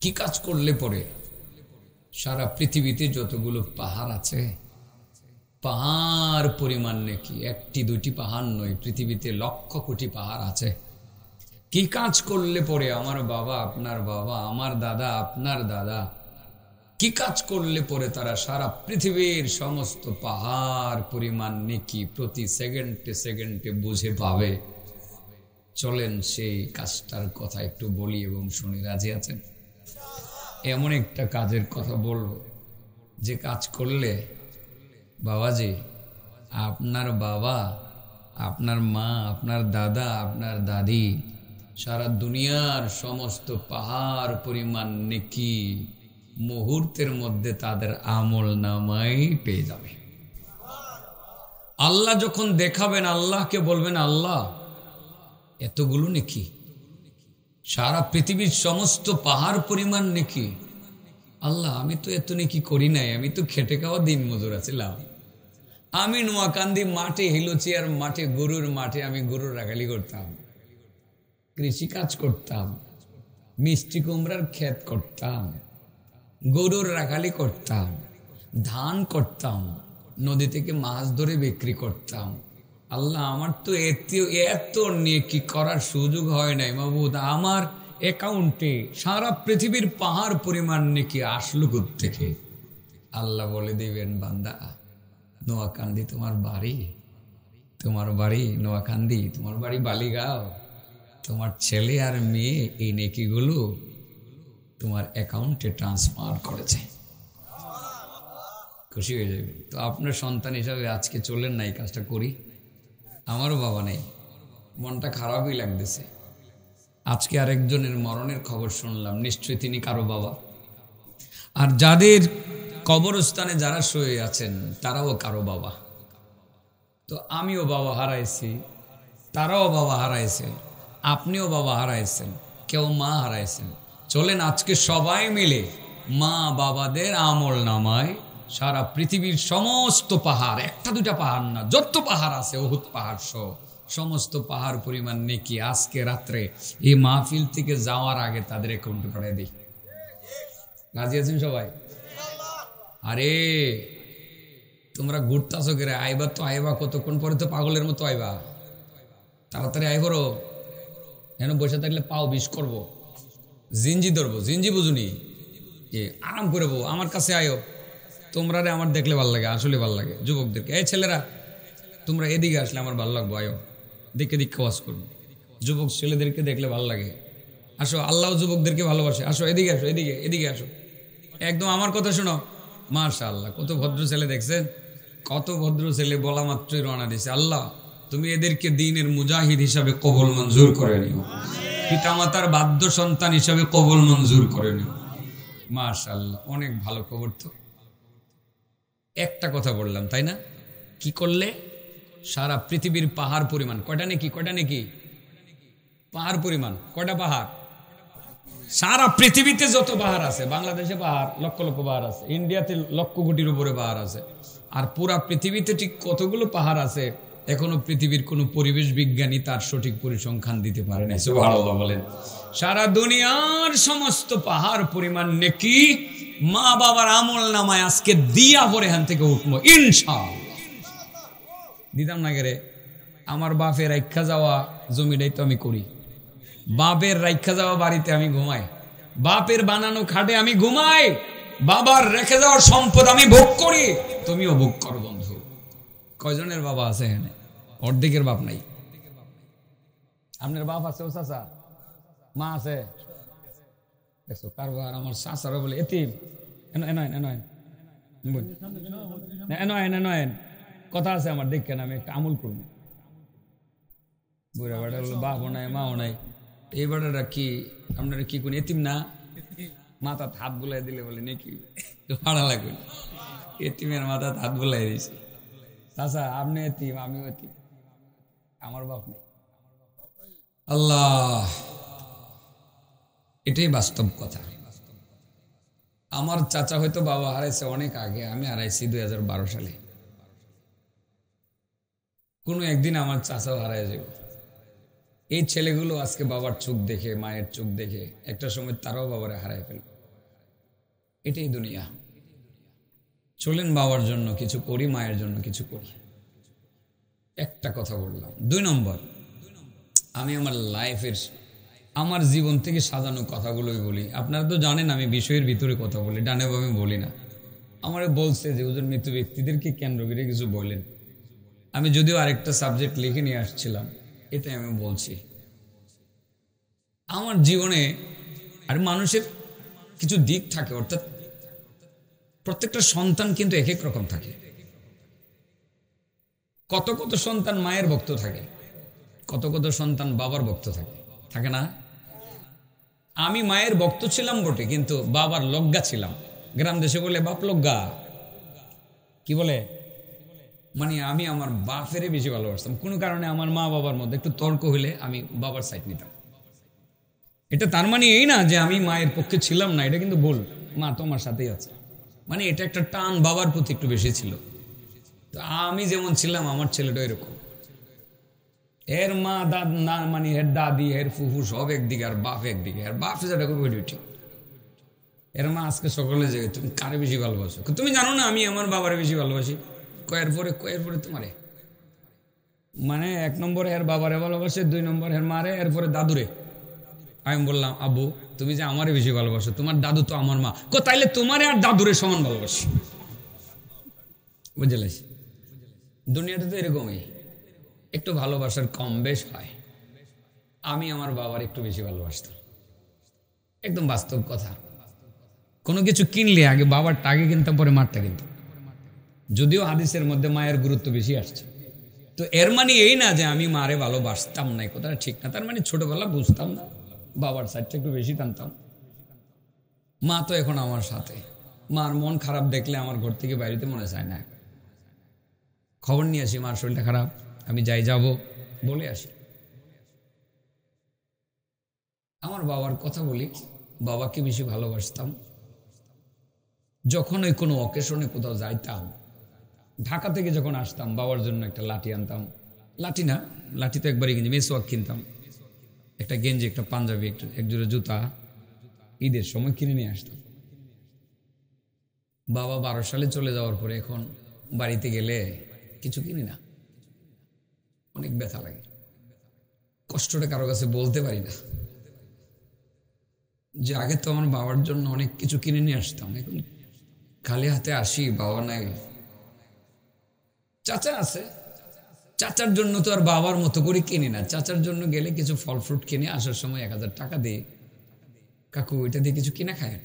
কি কাজ করলে পরে সারা পৃথিবীতে যতগুলো পাহাড় আছে পাহাড় পরিমাণ নেকি, একটি দুটি পাহাড় নয়, পৃথিবীতে লক্ষ কোটি পাহাড় আছে। কি কাজ করলে পরে আমার বাবা, আপনার বাবা, আমার দাদা, আপনার দাদা, কি কাজ করলে পরে তারা সারা পৃথিবীর সমস্ত পাহাড় পরিমাণ নেকি প্রতি সেকেন্ডে সেকেন্ডে বুঝে পাবে। চলেন সেই কাজটার কথা একটু বলি এবং শুনি, রাজি আছেন? এমন একটা কাজের কথা বলবো যে কাজ করলে বাবাজি, আপনার বাবা, আপনার মা, আপনার দাদা, আপনার দাদি, সারা দুনিয়ার সমস্ত পাহাড় পরিমাণ নেকি মুহূর্তের মধ্যে তাদের আমল নামাই পেয়ে যাবে। আল্লাহ যখন দেখাবেন, আল্লাহকে বলবেন, আল্লাহ এতগুলো নেকি, সারা পৃথিবীর সমস্ত পাহাড় পরিমাণ নেকি। আল্লাহ আমি তো এত নেকি করি নাই, আমি তো খেটে খাওয়া দিন মজুর আছিলাম। আমি নোয়াকান্দি মাঠে, হিলোচিয়ার মাঠে, গরুর মাঠে আমি গরুর রাখালি করতাম, কৃষি কাজ করতাম, মিষ্টি কুমড়ার ক্ষেত করতাম, গরুর রাখালি করতাম, ধান করতাম, নদী থেকে মাছ ধরে বিক্রি করতাম। আল্লাহ আমার তো এত নেকি করার সুযোগ হয় নাই মাবুদ। আমার অ্যাকাউন্টে সারা পৃথিবীর পাহাড় পরিমাণ নেকি আসলো থেকে? আল্লাহ বলে দিবেন, বান্দা নোয়াকান্দি তোমার বাড়ি, তোমার বাড়ি নোয়াকান্দি, তোমার বাড়ি বালিগাঁও, তোমার ছেলে আর মেয়ে এই নেকিগুলো তোমার অ্যাকাউন্টে ট্রান্সফার করেছে। খুশি হয়ে যাবে। তো আপনার সন্তান হিসাবে আজকে চললেন না, এই কাজটা করি। আমারও বাবা নেই, মনটা খারাপই লাগতেছে। আজকে আরেকজনের মরণের খবর শুনলাম, নিশ্চয়ই তিনি কারো বাবা। আর যাদের কবরস্থানে যারা শুয়ে আছেন তারাও কারো বাবা। তো আমিও বাবা হারাইছি, তারাও বাবা হারাইছে, আপনিও বাবা হারাইছেন, কেউ মা হারাইছেন। চলেন আজকে সবাই মিলে মা বাবাদের আমল নামায় সারা পৃথিবীর সমস্ত পাহাড়, একটা দুটা পাহাড় না, যত পাহাড় আছে উহুদ পাহাড় সহ সমস্ত পাহাড় পরিমাণ নেকি আজকে রাত্রে এই মাহফিল থেকে যাওয়ার আগে তাদের অ্যাকাউন্টে পাঠিয়ে দিই। রাজি আছেন সবাই? আরে তোমরা ঘুরতাছো কে রে? আইবা তো আইবা, কতক্ষণ পরে তো পাগলের মতো আইবা, তাড়াতাড়ি আই করো। যেন বসে থাকলে পাও বিষ করবো, জিঞ্জি ধরবো, জিঞ্জি বুঝুনি, আরাম করে বো, আমার কাছে আয়ো। তোমরা রে আমার দেখলে ভাল লাগে, আসলে ভাল লাগে যুবকদেরকে। এই ছেলেরা তোমরা এদিকে আসলে আমার ভাল লাগবো, আয়ো দেখে দিকে ওয়াজ করবো। যুবক ছেলেদেরকে দেখলে ভাল লাগে, আসো। আল্লাহ যুবকদেরকে ভালোবাসে, আসো এদিকে আসো, এদিকে এদিকে আসো, একদম আমার কথা শোনো। মাশাআল্লাহ, কত ভদ্র ছেলে দেখছেন, কত ভদ্র ছেলে। বলা মাত্রই রওনা দিছে, আল্লাহ তুমি এদেরকে দ্বীনের মুজাহিদ হিসাবে কবুল মঞ্জুর করে নিও, পিতামাতার বাধ্য সন্তান হিসাবে কবুল মঞ্জুর করে নিও। মাশাআল্লাহ, অনেক ভালো খবর। তো একটা কথা বললাম তাই না? কি করলে সারা পৃথিবীর পাহাড় পরিমাণ, কয়টা নাকি, কয়টা নাকি পাহাড় পরিমাণ, কয়টা পাহাড়? সারা পৃথিবীতে যত পাহাড় আছে, বাংলাদেশে পাহাড় লক্ষ লক্ষ পাহাড় আছে, ইন্ডিয়াতে লক্ষ কোটির উপরে পাহাড় আছে, আর পুরা পৃথিবীতে ঠিক কতগুলো পাহাড় আছে এখনো পৃথিবীর কোন পরিবেশ বিজ্ঞানী তার সঠিক পরিসংখ্যান দিতে পারে না। সুবহানাল্লাহ বলেন। সারা দুনিয়ার সমস্ত পাহাড় পরিমাণ নেকি মা বাবার আমল নামায় আজকে দিয়া পরে এখান থেকে উঠবো ইনশাআল্লাহ। দিতাম না গেরে, আমার বাপের রাইখা যাওয়া জমিটাই তো আমি করি, বাপের রাইখা যাওয়া বাড়িতে আমি ঘুমাই, বাপের বানানো খাটে আমি ঘুমাই, বাবার রেখে যাওয়ার সম্পদ আমি ভোগ করি, তুমিও ভোগ করো বন্ধু। কয়জনের বাবা আছে এখানে? অর্ধেকের বাপ নাই। আপনার বাপ আছে? ও চাচা মা আছে? দেখছো কারবার আমার চাচারা বলে এতিম। কথা আছে আমার, দেখেন আমি একটা আমল করবো। বুড়া বেড়া বললো বাপও নাই মাও নাই, এই বেড়াটা কি আপনারা কি কোন এতিম না? মাথা হাত বুলাই দিলে বলে নাকি ভাড়া লাগবে, এতিমের মাথা হাত বুলাই দিয়েছে। চাচা আপনি এতিম, আমিও এতিম, আমার বাপ নেই। আল্লাহ, এটাই বাস্তব কথা। আমার চাচা হয়তো বাবা হারাইছে অনেক আগে, আমি হারাইছি 2012 সালে। কোনো একদিন আমার চাচাও হারাই যাবে। এই ছেলেগুলো আজকে বাবার চোখ দেখে, মায়ের চোখ দেখে একটা সময় তারাও বাবারে হারায় ফেলবে। এটাই দুনিয়া। চলেন বাবার জন্য কিছু করি, মায়ের জন্য কিছু করি। একটা কথা বললাম। 2 নম্বর, আমি আমার লাইফের, আমার জীবন থেকে সাজানো কথাগুলোই বলি। আপনারা তো জানেন আমি বিষয়ের ভিতরে কথা বলি, ডানে বামে বলি না। আমারে বলছে যে হুজুর মৃত ব্যক্তিদেরকে কেন্দ্র করে কিছু বললেন। আমি যদিও আরেকটা সাবজেক্ট লিখে নিয়ে আসছিলাম, এটাই আমি বলছি। আমার জীবনে আর মানুষের কিছু দিক থাকে, অর্থাৎ প্রত্যেকটা সন্তান কিন্তু এক এক রকম থাকে। কত কত সন্তান মায়ের ভক্ত থাকে, কত কত সন্তান বাবার ভক্ত থাকে, থাকে না? আমি মায়ের ভক্ত ছিলাম বটে, কিন্তু বাবার লজ্ঞা ছিলাম। গ্রাম দেশে বলে বাপ লজ্ঞা, কি বলে, মানে আমি আমার বাপেরে বেশি ভালোবাসতাম। কোনো কারণে আমার মা বাবার মধ্যে একটু তর্ক হইলে আমি বাবার সাইড নিতাম। এটা তার মানে এই না যে আমি মায়ের পক্ষে ছিলাম না, এটা কিন্তু ভুল। মা তোমার সাথেই আছে, মানে এটা একটা টান বাবার প্রতি একটু বেশি ছিল। তো আমি যেমন ছিলাম আমার ছেলেটা এরকম। এর মা দাদ না, মানে এর দাদি এর ফুফু সব একদিকে, আর বাপ একদিকে। আর বাপ যেটা করবে ঠিক। এর মা আজকে সকালে যে তুমি কারে বেশি ভালোবাসো? তুমি জানো না আমি আমার বাবারে বেশি ভালোবাসি। কয়ের পরে তোমারে, মানে 1 নম্বরে এর বাবারে ভালোবাসে, 2 নম্বর এর মারে, এরপরে দাদুরে। আমি বললাম আব্বু তুমি যে আমারে বেশি ভালোবাসো, তোমার দাদু তো আমার মা। তাইলে তোমারে আর দাদুরে সমান ভালোবাসি। বুঝলে, দুনিয়াটা তো এরকমই, একটু ভালোবাসার কম বেশ হয়। আমি আমার বাবার একটু বেশি ভালোবাসতাম, একদম বাস্তব কথা। কোনো কিছু কিনলে আগে বাবারটা আগে কিনতাম, পরে মারটা কিনতাম। যদিও হাদিসের মধ্যে মায়ের গুরুত্ব বেশি আসছে। তো এর মানে এই না যে আমি মারে ভালোবাসতাম না, কথাটা ঠিক না। তার মানে ছোটবেলা বুঝতাম না, বাবার সাইডটা একটু বেশি টানতাম। মা তো এখন আমার সাথে। মার মন খারাপ দেখলে আমার ঘর থেকে বাইরেতে মনে চায় না। খবর নিয়ে আসি মার শরীরটা খারাপ, আমি যাই, যাব বলে আসি। আমার বাবার কথা বলি, বাবাকে বেশি ভালোবাসতাম। যখন ওই কোনো অকেশনে কোথাও যাইতাম, ঢাকা থেকে যখন আসতাম, বাবার জন্য একটা লাঠি আনতাম। লাঠি না, লাঠি তো একবারই কিনছি, মেসওয়াক কিনতাম, একটা গেঞ্জি, একটা পাঞ্জাবি, এক জোড়া জুতা ঈদের সময় কিনে নিয়ে আসতাম। বাবা 12 সালে চলে যাওয়ার পরে এখন বাড়িতে গেলে কিছু কিনি না, অনেক ব্যথা লাগে। কষ্টটা কারো কাছে বলতে পারি না, যে আগে তো আমার বাবার জন্য অনেক কিছু কিনে নিয়ে আসতাম, এখন খালি হাতে আসি, বাবা নাই। চাচা আছে, চাচার জন্য তো আর বাবার মতো করে কিনি না। চাচার জন্য গেলে কিছু ফল ফ্রুট কিনে আসার সময় 1000 টাকা দিই, কাকু এটা দিয়ে কিছু কিনা খায়।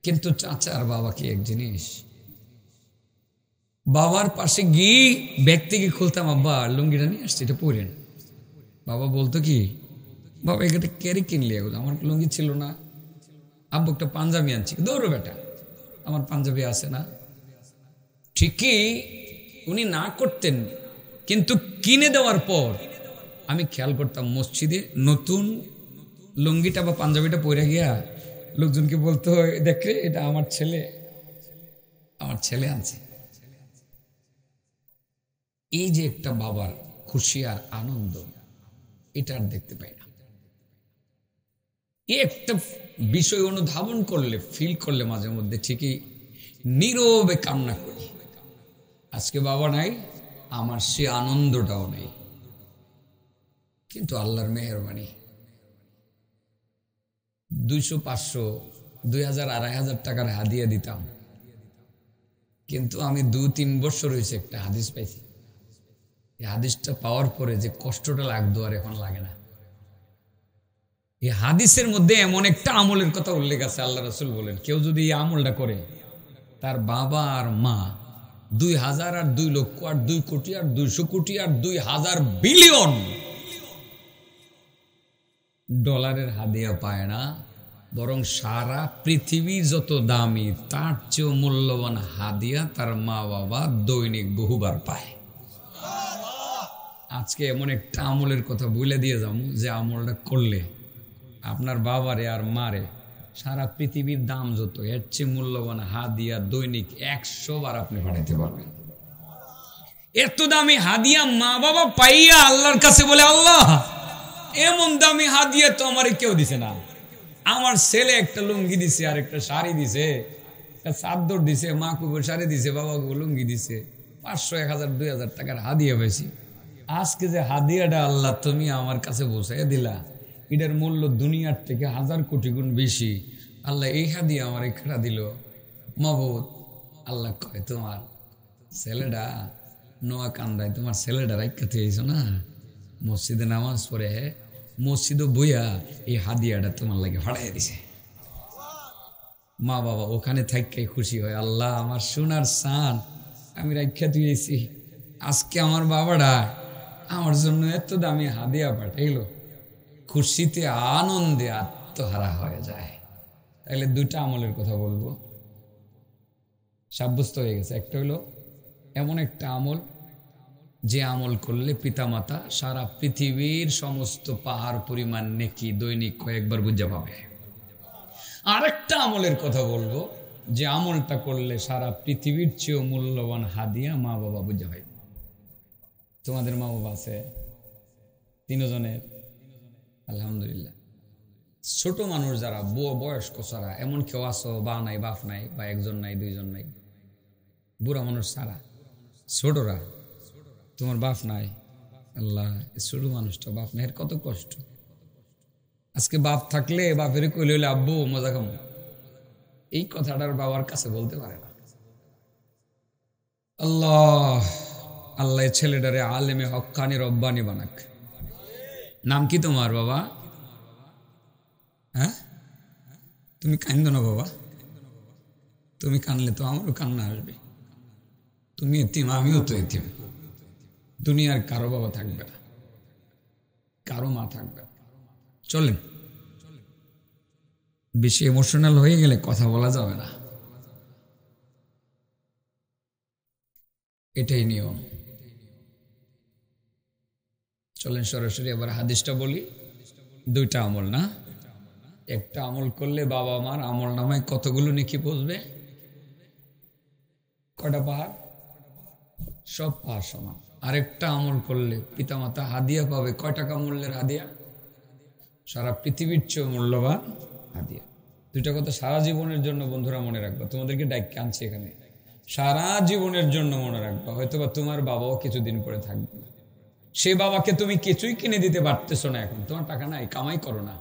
কিন্তু চাচা আর বাবা কি এক জিনিস? বাবার পাশে গিয়ে ব্যাগ থেকে খুলতাম, আব্বা লুঙ্গিটা নিয়ে আসছি, এটা পরেন। বাবা বলতো কি, বাবা এটা ক্যারি কিনলি? আমার লুঙ্গি ছিল না। আব্বু একটা পাঞ্জাবি আনছি, দৌড়ো বেটা আমার পাঞ্জাবি আছে না। ঠিকই উনি না করতেন, কিন্তু কিনে দেওয়ার পর আমি খেয়াল করতাম মসজিদে নতুন লুঙ্গিটা বা পাঞ্জাবিটা পরে গিয়া লোকজনকে বলতে হয়, দেখে এটা আমার ছেলে আনছে। এই যে একটা বাবার খুশি আর আনন্দ, এটা আর দেখতে পাই না। এই একটা বিষয় অনুধাবন করলে, ফিল করলে মাঝে মধ্যে ঠিকই নীরবে কান্না করি। আজকে বাবা নাই, আমার সে আনন্দটাও নেই। কিন্তু আল্লাহর মেহেরবানি, 200, 500, 2000, 2500 টাকার হাদিয়া দিতাম, কিন্তু আমি 2-3 বছর হয়েছে একটা হাদিস পাইছি। এই হাদিসটা পাওয়ার পরে যে কষ্টটা লাগতো আর এখন লাগে না। এই হাদিসের মধ্যে এমন একটা আমলের কথা উল্লেখ আছে, আল্লাহ রাসূল বলেন কেউ যদি এই আমলটা করে, তার বাবা আর মা 2000 আর 2 লক্ষ আর 2 কোটি আর 200 কোটি আর 2000 বিলিয়ন ডলারের হাদিয়া পায় না, বরং সারা পৃথিবীর যত দামি তার চেয়েও মূল্যবান হাদিয়া তার মা বাবা দৈনিক বহুবার পায়। আজকে এমন একটা আমলের কথা বলে দিয়ে যাবো, যে আমলটা করলে আপনার বাবারে আর মারে সারা পৃথিবীর দাম যত, এর চেয়ে মূল্যবান হাদিয়া দৈনিক 100 বার আপনি পাঠাইতে পারবেন। এত দামি হাদিয়া মা বাবা পাইয়া আল্লাহর কাছে বলে, আল্লাহ এমন দামি হাদিয়া তো আমার কেউ দিছে না। আমার ছেলে একটা লুঙ্গি দিছে, আর একটা শাড়ি দিছে, একটা চাদর দিছে, মা কুকুর শাড়ি দিছে, বাবা কুকুর লুঙ্গি দিছে, 500, 1000, 2000 টাকার হাদিয়া পাইছি। আজকে যে হাদিয়াটা আল্লাহ তুমি আমার কাছে বসাই দিলা, এটার মূল্য দুনিয়ার থেকে 1000 কোটি গুণ বেশি। আল্লাহ এই হাদিয়া আমার এখানে দিল। মাবুদ, আল্লাহ কয় তোমার ছেলেটা নোয়া কান্দায়, তোমার ছেলেটা রাইখা থইছো না, মসজিদে নামাজ পড়ে মসজিদে বইয়া এই হাদিয়াটা তোমার লাগে ফাড়াইয়া দিছে। মা বাবা ওখানে থাকাই খুশি হয়, আল্লাহ আমার সোনার সান আমি রাইখা দিয়েছি, আজকে আমার বাবাটা আমার জন্য এত দামি হাদিয়া পাঠাইলো। খুশিতে আনন্দে আত্মহারা হয়ে যায়। তাহলে দুইটা আমলের কথা বলবো, সাব্যস্ত হয়ে গেছে। একটা হলো এমন একটা আমল যে আমল করলে পিতামাতা সারা পৃথিবীর সমস্ত পাহাড় পরিমাণ নেকি দৈনিক কয়েকবার বুঝা পাবে। আরেকটা আমলের কথা বলবো যে আমলটা করলে সারা পৃথিবীর চেয়েও মূল্যবান হাদিয়া মা বাবা বুঝা পাইবে। তোমাদের মা বাবা আছে 3 জনের? আলহামদুলিল্লাহ। ছোট মানুষ যারা, বয়স্ক ছাড়া, এমন কেউ আছো বা নাই, বাপ নাই, বা একজন নাই, 2 জন নাই, বুড়া মানুষ ছাড়া, ছোটরা, তোমার বাপ নাই। আল্লাহ, ছোট মানুষটা বাপ নাই, এর কত কষ্ট। আজকে বাপ থাকলে বাপের কইলে হইলে আব্বু মজা খাবো, এই কথাটার বাবার কাছে বলতে পারে না। আল্লাহ আল্লাহ ছেলেটারে আলেমে হক্কানি রব্বানি বানাক। নাম কি তোমার বাবা? হ্যাঁ, তুমি কান্দো না বাবা, তুমি কানলে তো আমারও কান্না আসবে। তুমি এতিম, আমিও তো এতিম। দুনিয়ার কারো বাবা থাকবে না, কারো মা থাকবে না। চলেন, বেশি ইমোশনাল হয়ে গেলে কথা বলা যাবে না, এটাই নিয়ম। চলেন সরাসরি এবার হাদিসটা বলি। 2টা আমল না, একটা আমল করলে বাবা মার আমল নামায় কতগুলো নেকি পৌঁছবে? কটা পাহাড়? সব পাহাড় সমান। আরেকটা আমল করলে পিতামাতা হাদিয়া পাবে। কয় টাকা মূল্যের হাদিয়া? সারা পৃথিবীর চেয়ে মূল্যবান হাদিয়া। 2টা কথা সারা জীবনের জন্য বন্ধুরা মনে রাখবা। তোমাদেরকে ডাইকে আনছি এখানে, সারা জীবনের জন্য মনে রাখবা। হয়তোবা তোমার বাবাও কিছুদিন পরে থাকবে না, সে বাবাকে তুমি কিছুই কিনে দিতে পারতেছো না, এখন তোমার টাকা নাই, কামাই করো না,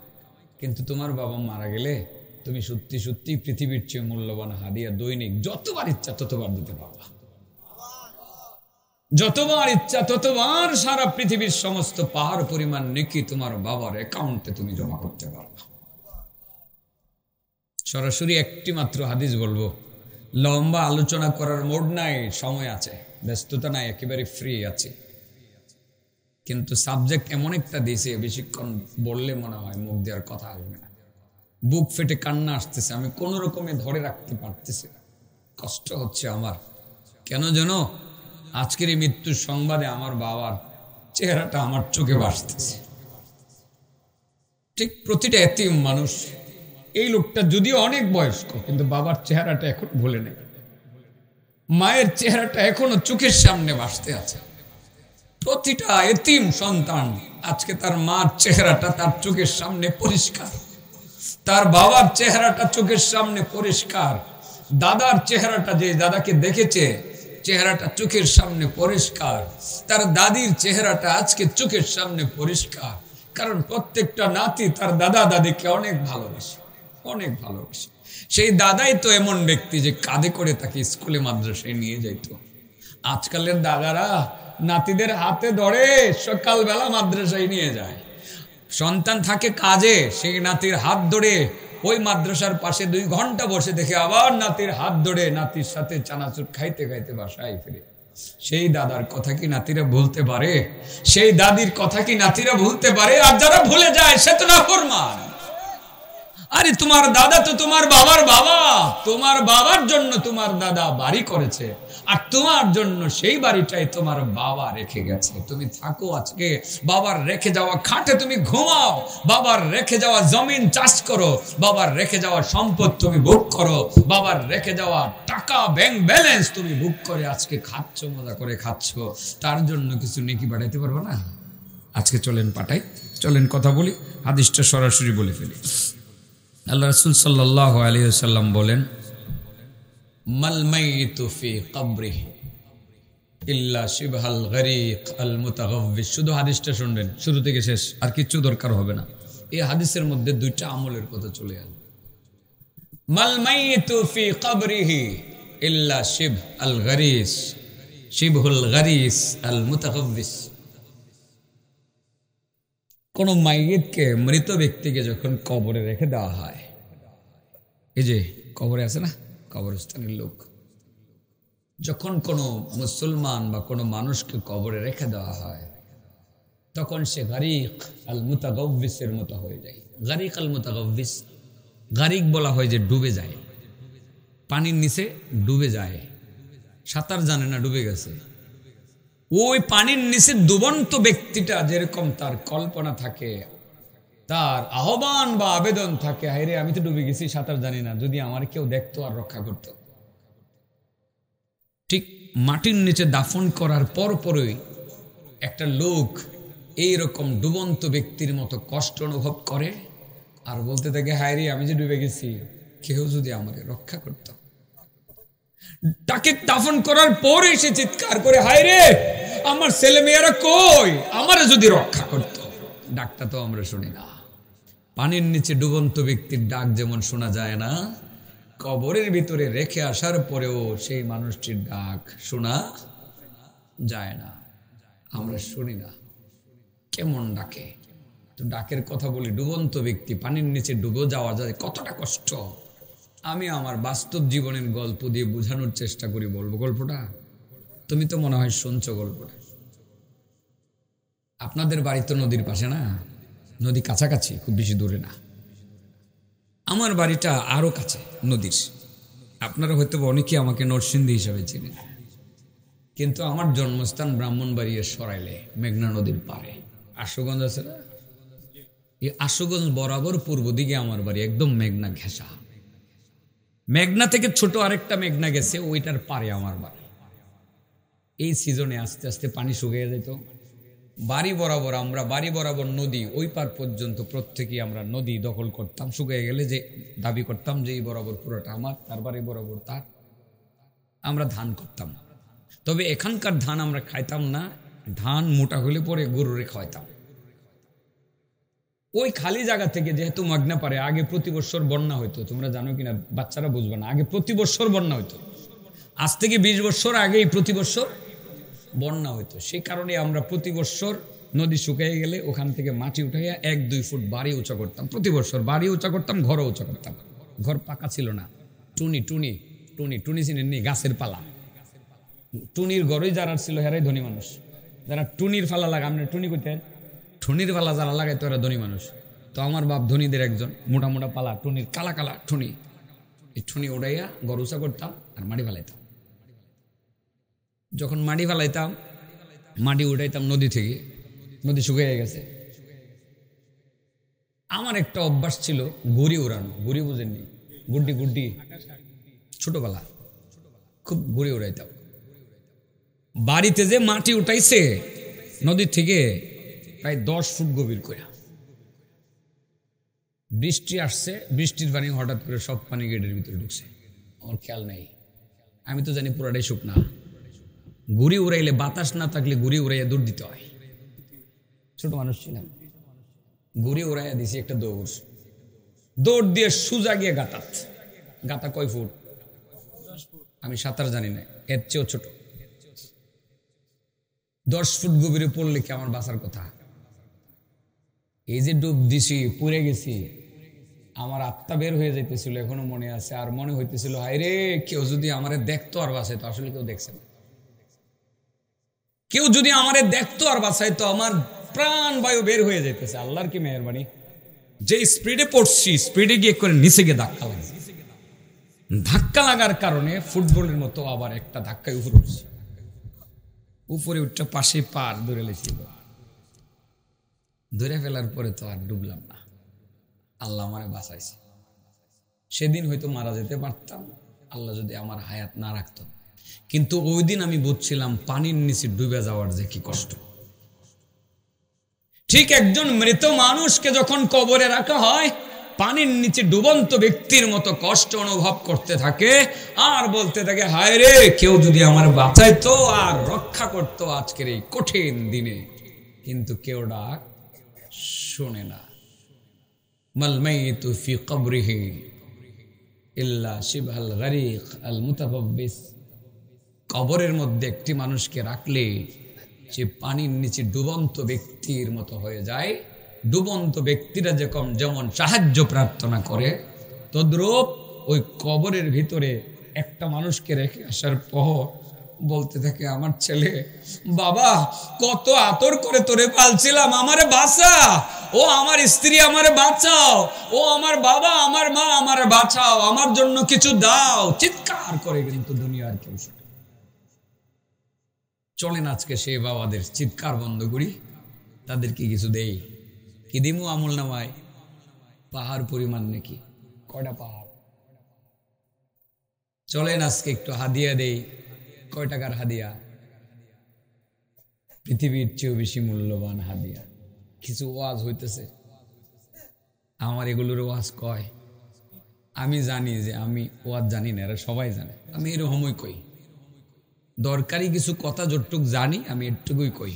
কিন্তু তোমার বাবা মারা গেলে তুমি সত্যি সত্যি পৃথিবীর চেয়ে মূল্যবান হাদিয়া দৈনিক যতবার ইচ্ছা ততবার দিতে পারবা। যতবার ইচ্ছা ততবার সারা পৃথিবীর সমস্ত পাহাড় পরিমাণ নেকি তোমার বাবার অ্যাকাউন্টে তুমি জমা করতে পারবা। সরাসরি একটি মাত্র হাদিস বলবো, লম্বা আলোচনা করার মোড নাই, সময় আছে, ব্যস্ততা নাই, একেবারে ফ্রি আছে। কিন্তু সাবজেক্ট এমন একটা দিয়েছে, বেশিক্ষণ বললে মনে হয় মুখ দেওয়ার কথা আসবে না। বুক ফেটে কান্না আসতেছে, আমি কোন রকমে ধরে রাখতে পারতেছি না, কষ্ট হচ্ছে আমার। কেন যেন আজকের এই মৃত্যুর সংবাদে আমার বাবার চেহারাটা আমার চোখে ভাসতেছে। ঠিক প্রতিটা এতিম মানুষ, এই লোকটা যদিও অনেক বয়স্ক, কিন্তু বাবার চেহারাটা এখন ভুলে নেই, মায়ের চেহারাটা এখনো চোখের সামনে ভাসতে আছে। প্রতিটা এতিম সন্তান আজকে তার মার চেহারাটা তার চোখের সামনে পরিষ্কার, তার বাবার চেহারাটা চোখের সামনে পরিষ্কার, দাদার চেহারাটা যে দাদাকে দেখেছে চেহারাটা চোখের সামনে পরিষ্কার, তার দাদির চেহারাটা আজকে চোখের সামনে পরিষ্কার। কারণ প্রত্যেকটা নাতি তার দাদা দাদিকে অনেক ভালোবাসে, অনেক ভালোবাসে। সেই দাদাই তো এমন ব্যক্তি যে কাঁধে করে তাকে স্কুলে মাদ্রাসায় নিয়ে যাইত। আজকালের দাদারা নাতিদের হাতে ধরে সকালবেলা মাদ্রাসায় নিয়ে যায়, সন্তান থাকে কাজে, সেই নাতির হাত ধরে ওই মাদ্রাসার পাশে 2 ঘন্টা বসে দেখে আবার নাতির হাত ধরে নাতির সাথে চানাচুর খাইতে খাইতে বাসায় ফিরে। সেই দাদার কথা কি নাতিরা ভুলতে পারে? সেই দাদির কথা কি নাতিরা ভুলতে পারে? আর যারা ভুলে যায় সে তো নাফরমান। আরে তোমার দাদা তো তোমার বাবার বাবা, তোমার বাবার জন্য তোমার দাদা বাড়ি করেছে, আর তোমার জন্য সেই বাড়িটাই তোমার বাবা রেখে গেছে। তুমি থাকো আজকে বাবার রেখে যাওয়া খাটে, তুমি ঘুমাও, বাবার রেখে যাওয়া জমিন চাষ করো, বাবার রেখে যাওয়া সম্পদ তুমি ভোগ করো, বাবার রেখে যাওয়া টাকা ব্যাংক ব্যালেন্স তুমি ভোগ করে আজকে খাচ্ছ, মজা করে খাচ্ছ। তার জন্য কিছু নেকি বাড়াইতে পারবো না? আজকে চলেন পাঠাই, চলেন কথা বলি, হাদিসটা সরাসরি বলে ফেলি। আল্লাহ রাসূল সাল্লাল্লাহু আলাইহি ওয়াসাল্লাম বলেন, মাল মাইয়িতু ফি কবরিহি ইল্লা শিবহাল গরীক আল মুতাগাব্বিস। শুধু হাদিসটা শুনবেন শুরু থেকে শেষ, আর কিছু দরকার হবে না। এই হাদিসের মধ্যে দুইটা আমলের কথা চলে আসবে। মাল মাইয়িতু ফি কবরিহি ইল্লা শিবহাল গরীস, শিবহুল গরীস আল মুতাগাব্বিস। কোন মাইয়িতকে, মৃত ব্যক্তিকে যখন কবরে রেখে দেওয়া হয়, এই যে কবরে আছে না কবরস্থানের লোক, যখন কোনো মুসলমান বা কোনো মানুষকে কবরে রেখে দেওয়া হয় তখন সে গারিক আল মুতাগাব্বিসের মতো হয়ে যায়। গারিক আল মুতাগাব্বিস, গারিক বলা হয় যে ডুবে যায়, পানির নিচে ডুবে যায়, সাঁতার জানে না, ডুবে গেছে। ওই পানির নিচে ডুবন্ত ব্যক্তিটা যেরকম তার কল্পনা থাকে, তার আহ্বান বা আবেদন থাকে, হায়রে আমি তো ডুবে গেছি, সাঁতার জানি না, যদি আমার কেউ দেখতো আর রক্ষা করতো। ঠিক মাটির নিচে দাফন করার পরপরই একটা লোক এইরকম ডুবন্ত ব্যক্তির মতো কষ্ট অনুভব করে আর বলতে থাকে, হায়রে আমি যে ডুবে গেছি, কেউ যদি আমাকে রক্ষা করতো। তাকে দাফন করার পরে সে চিৎকার করে, হায়রে আমার ছেলে মেয়েরা কই, আমারে যদি রক্ষা করতো। ডাকটা তো আমরা শুনি না। পানির নিচে ডুবন্ত ব্যক্তির ডাক যেমন শোনা যায় না, কবরের ভিতরে রেখে আসার পরেও সেই মানুষটির ডাক শোনা যায় না, আমরা শুনি না। কেমন ডাকে? তো ডাকের কথা বলি। ডুবন্ত ব্যক্তি পানির নিচে ডুবে যাওয়া যায়, কতটা কষ্ট আমি আমার বাস্তব জীবনের গল্প দিয়ে বোঝানোর চেষ্টা করি। বলবো গল্পটা? তুমি তো মনে হয় শুনছো গল্পটা। আপনাদের বাড়ি তো নদীর পাশে না? নদী কাছাকাছি, খুব বেশি দূরে না। আমার বাড়িটা আরো কাছে নদীর। আপনারা হয়তো অনেকেই আমাকে নরসিংদী হিসাবে চিনেন, কিন্তু আমার জন্মস্থান ব্রাহ্মণবাড়িয়া সরাইলে, মেঘনা নদীর পারে। আশুগঞ্জ আছে না? এই আশুগঞ্জ বরাবর পূর্ব দিকে আমার বাড়ি, একদম মেঘনা ঘেঁষা। মেঘনা থেকে ছোট আরেকটা মেঘনা গেছে, ওইটার পারে আমার বাড়ি। এই সিজনে আস্তে আস্তে পানি শুকিয়ে যেত। বাড়ি বরাবর, আমরা বাড়ি বরাবর নদী, ওই পার পর্যন্ত প্রত্যেকেই আমরা নদী দখল করতাম। শুকিয়ে গেলে যে দাবি করতাম যে এই বরাবর পুরোটা আমার, তার বাড়ি বরাবর তার। আমরা ধান করতাম, তবে এখানকার ধান আমরা খাইতাম না। ধান মোটা হলে পরে গরুরে খাওয়াইতাম। ওই খালি জায়গা থেকে, যেহেতু মেঘনা পারে, আগে প্রতি বছর বন্যা হইতো। তোমরা জানো কিনা, বাচ্চারা বুঝবে না, আগে প্রতি বছর বন্যা হইতো। আজ থেকে 20 বছর আগেই প্রতি বছর বন্যা হইতো। সেই কারণে আমরা প্রতি বছর নদী শুকিয়ে গেলে ওখান থেকে মাটি উঠাইয়া 1-2 ফুট বাড়ি উঁচা করতাম। প্রতি বছর বাড়ি উঁচা করতাম, ঘরও উঁচা করতাম। ঘর পাকা ছিল না, টুনি টুনি টুনি টুনি চিনেন নি? গাছের পালা। টুনির ঘরই যারা ছিল হেরাই ধনী মানুষ। যারা টুনির ফালা লাগা, আমরা টুনি করতেন, টুনির পালা যারা লাগাইতো এরা ধনী মানুষ। তো আমার বাপ ধনীদের একজন, মোটা মোটা পালা টুনির, কালা কালা টুনি। এই টুনি উড়াইয়া ঘর উঁচা করতাম আর মাটি ফালাইতাম। যখন মাটি ফালাইতাম, মাটি উঠাইতাম নদী থেকে, নদী শুকিয়ে গেছে। আমার একটা অভ্যাস ছিল ঘুড়ি উড়ানো। ঘুড়ি বুঝেননি? গুড্ডি গুড্ডি, ছোটবেলা খুব ঘুড়ি উড়াইতাম। বাড়িতে যে মাটি উঠাইছে নদীর থেকে প্রায় 10 ফুট গভীর করে, বৃষ্টি আসছে, বৃষ্টির পানি হঠাৎ করে সব পানি গেটের ভিতরে ঢুকছে। আমার খেয়াল নেই, আমি তো জানি পুরাটাই শুকনা। ঘুড়ি উড়াইলে, বাতাস না থাকলে ঘুড়ি উড়াইয়া দৌড় দিতে হয়। ছোট মানুষ ছিলাম, ঘুড়ি উড়াইয়া দিছি একটা দৌড়। দৌড় দিয়ে সুজা গিয়ে গাতাত। গাতা কয় ফুট? আমি সাঁতার জানি না, এর চেয়েও ছোট। 10 ফুট গভীরে পড়লে কি আমার বাঁচার কথা? এই যে ডুব দিছি, পড়ে গেছি, আমার আত্মা বের হয়ে যাইতেছিল, এখনো মনে আছে। আর মনে হইতেছিল, হায়রে কেউ যদি আমারে দেখতো আর বাঁচাইতো। আসলে কেউ দেখছে না। কেউ যদি আমারে দেখতো আর বাঁচাইতো, আমার প্রাণ বায়ু বের হয়ে যাইতেছে। আল্লাহর কি মেহেরবানি! যে স্পিডে পড়ছি, স্পিডে গিয়ে করে নিচে গিয়ে ধাক্কা লাগছে। ধাক্কা লাগার কারণে ফুটবলের মতো আবার একটা ধাক্কায় উপরে উঠছে। উপরে উঠটা পাশে পার ধরে লেছিল। ধরে ফেলার পরে তো আর ডুবলাম না, আল্লাহ আমারে বাঁচাইছে। সেদিন হয়তো মারা যেতে পারতাম, আল্লাহ যদি আমার হায়াত না রাখতো। কিন্তু ওই দিন আমি বুঝছিলাম পানির নিচে ডুবে যাওয়ার যে কি কষ্ট। ঠিক একজন মৃত মানুষকে যখন কবরে রাখা হয়, পানির নিচে ডুবন্ত ব্যক্তির মতো কষ্ট অনুভব করতে থাকে আর বলতে থাকে, হায় রে, কেউ যদি আমার বাঁচাইতো আর রক্ষা করতো আজকের এই কঠিন দিনে। কিন্তু কেউ ডাক শোনে না। মাল মাইতু ফি কবরিহি ইল্লা শিবহাল গারিক আল মুতাফাব্বিস। কবরের মধ্যে একটি মানুষকে রাখলে সে পানির নিচে ডুবন্ত ব্যক্তির মতো হয়ে যায়। ডুবন্ত ব্যক্তিরা যেমন সাহায্য প্রার্থনা করে, তদ্রূপ ওই কবরের ভিতরে একটা মানুষকে রেখে আসার পর বলতে থাকে, আমার ছেলে, বাবা কত আদর করে তোরে পালছিলাম, আমারে বাঁচা, ও আমার স্ত্রী আমারে বাঁচাও, ও আমার বাবা আমার মা আমারে বাঁচাও, আমার জন্য কিছু দাও, চিৎকার করে। কিন্তু দুনিয়ার কেউ শোনে। চলেন আজকে সেই বাবাদের চিৎকার বন্ধ করি, তাদেরকে কিছু দেই। কি দিমু আমল নামায়? পাহাড় পরিমাণ নাকি? কয়টা পাহাড়? চলেন আজকে একটু হাদিয়া দেই। কয় টাকার হাদিয়া? পৃথিবীর চেয়েও বেশি মূল্যবান হাদিয়া। কিছু ওয়াজ হইতেছে, আমার এগুলোর ওয়াজ কয়। আমি জানি যে আমি ওয়াজ জানি না, এরা সবাই জানে। আমি এরকমই কই, দরকারি কিছু কথা যতটুক জানি আমি এটুকুই কই।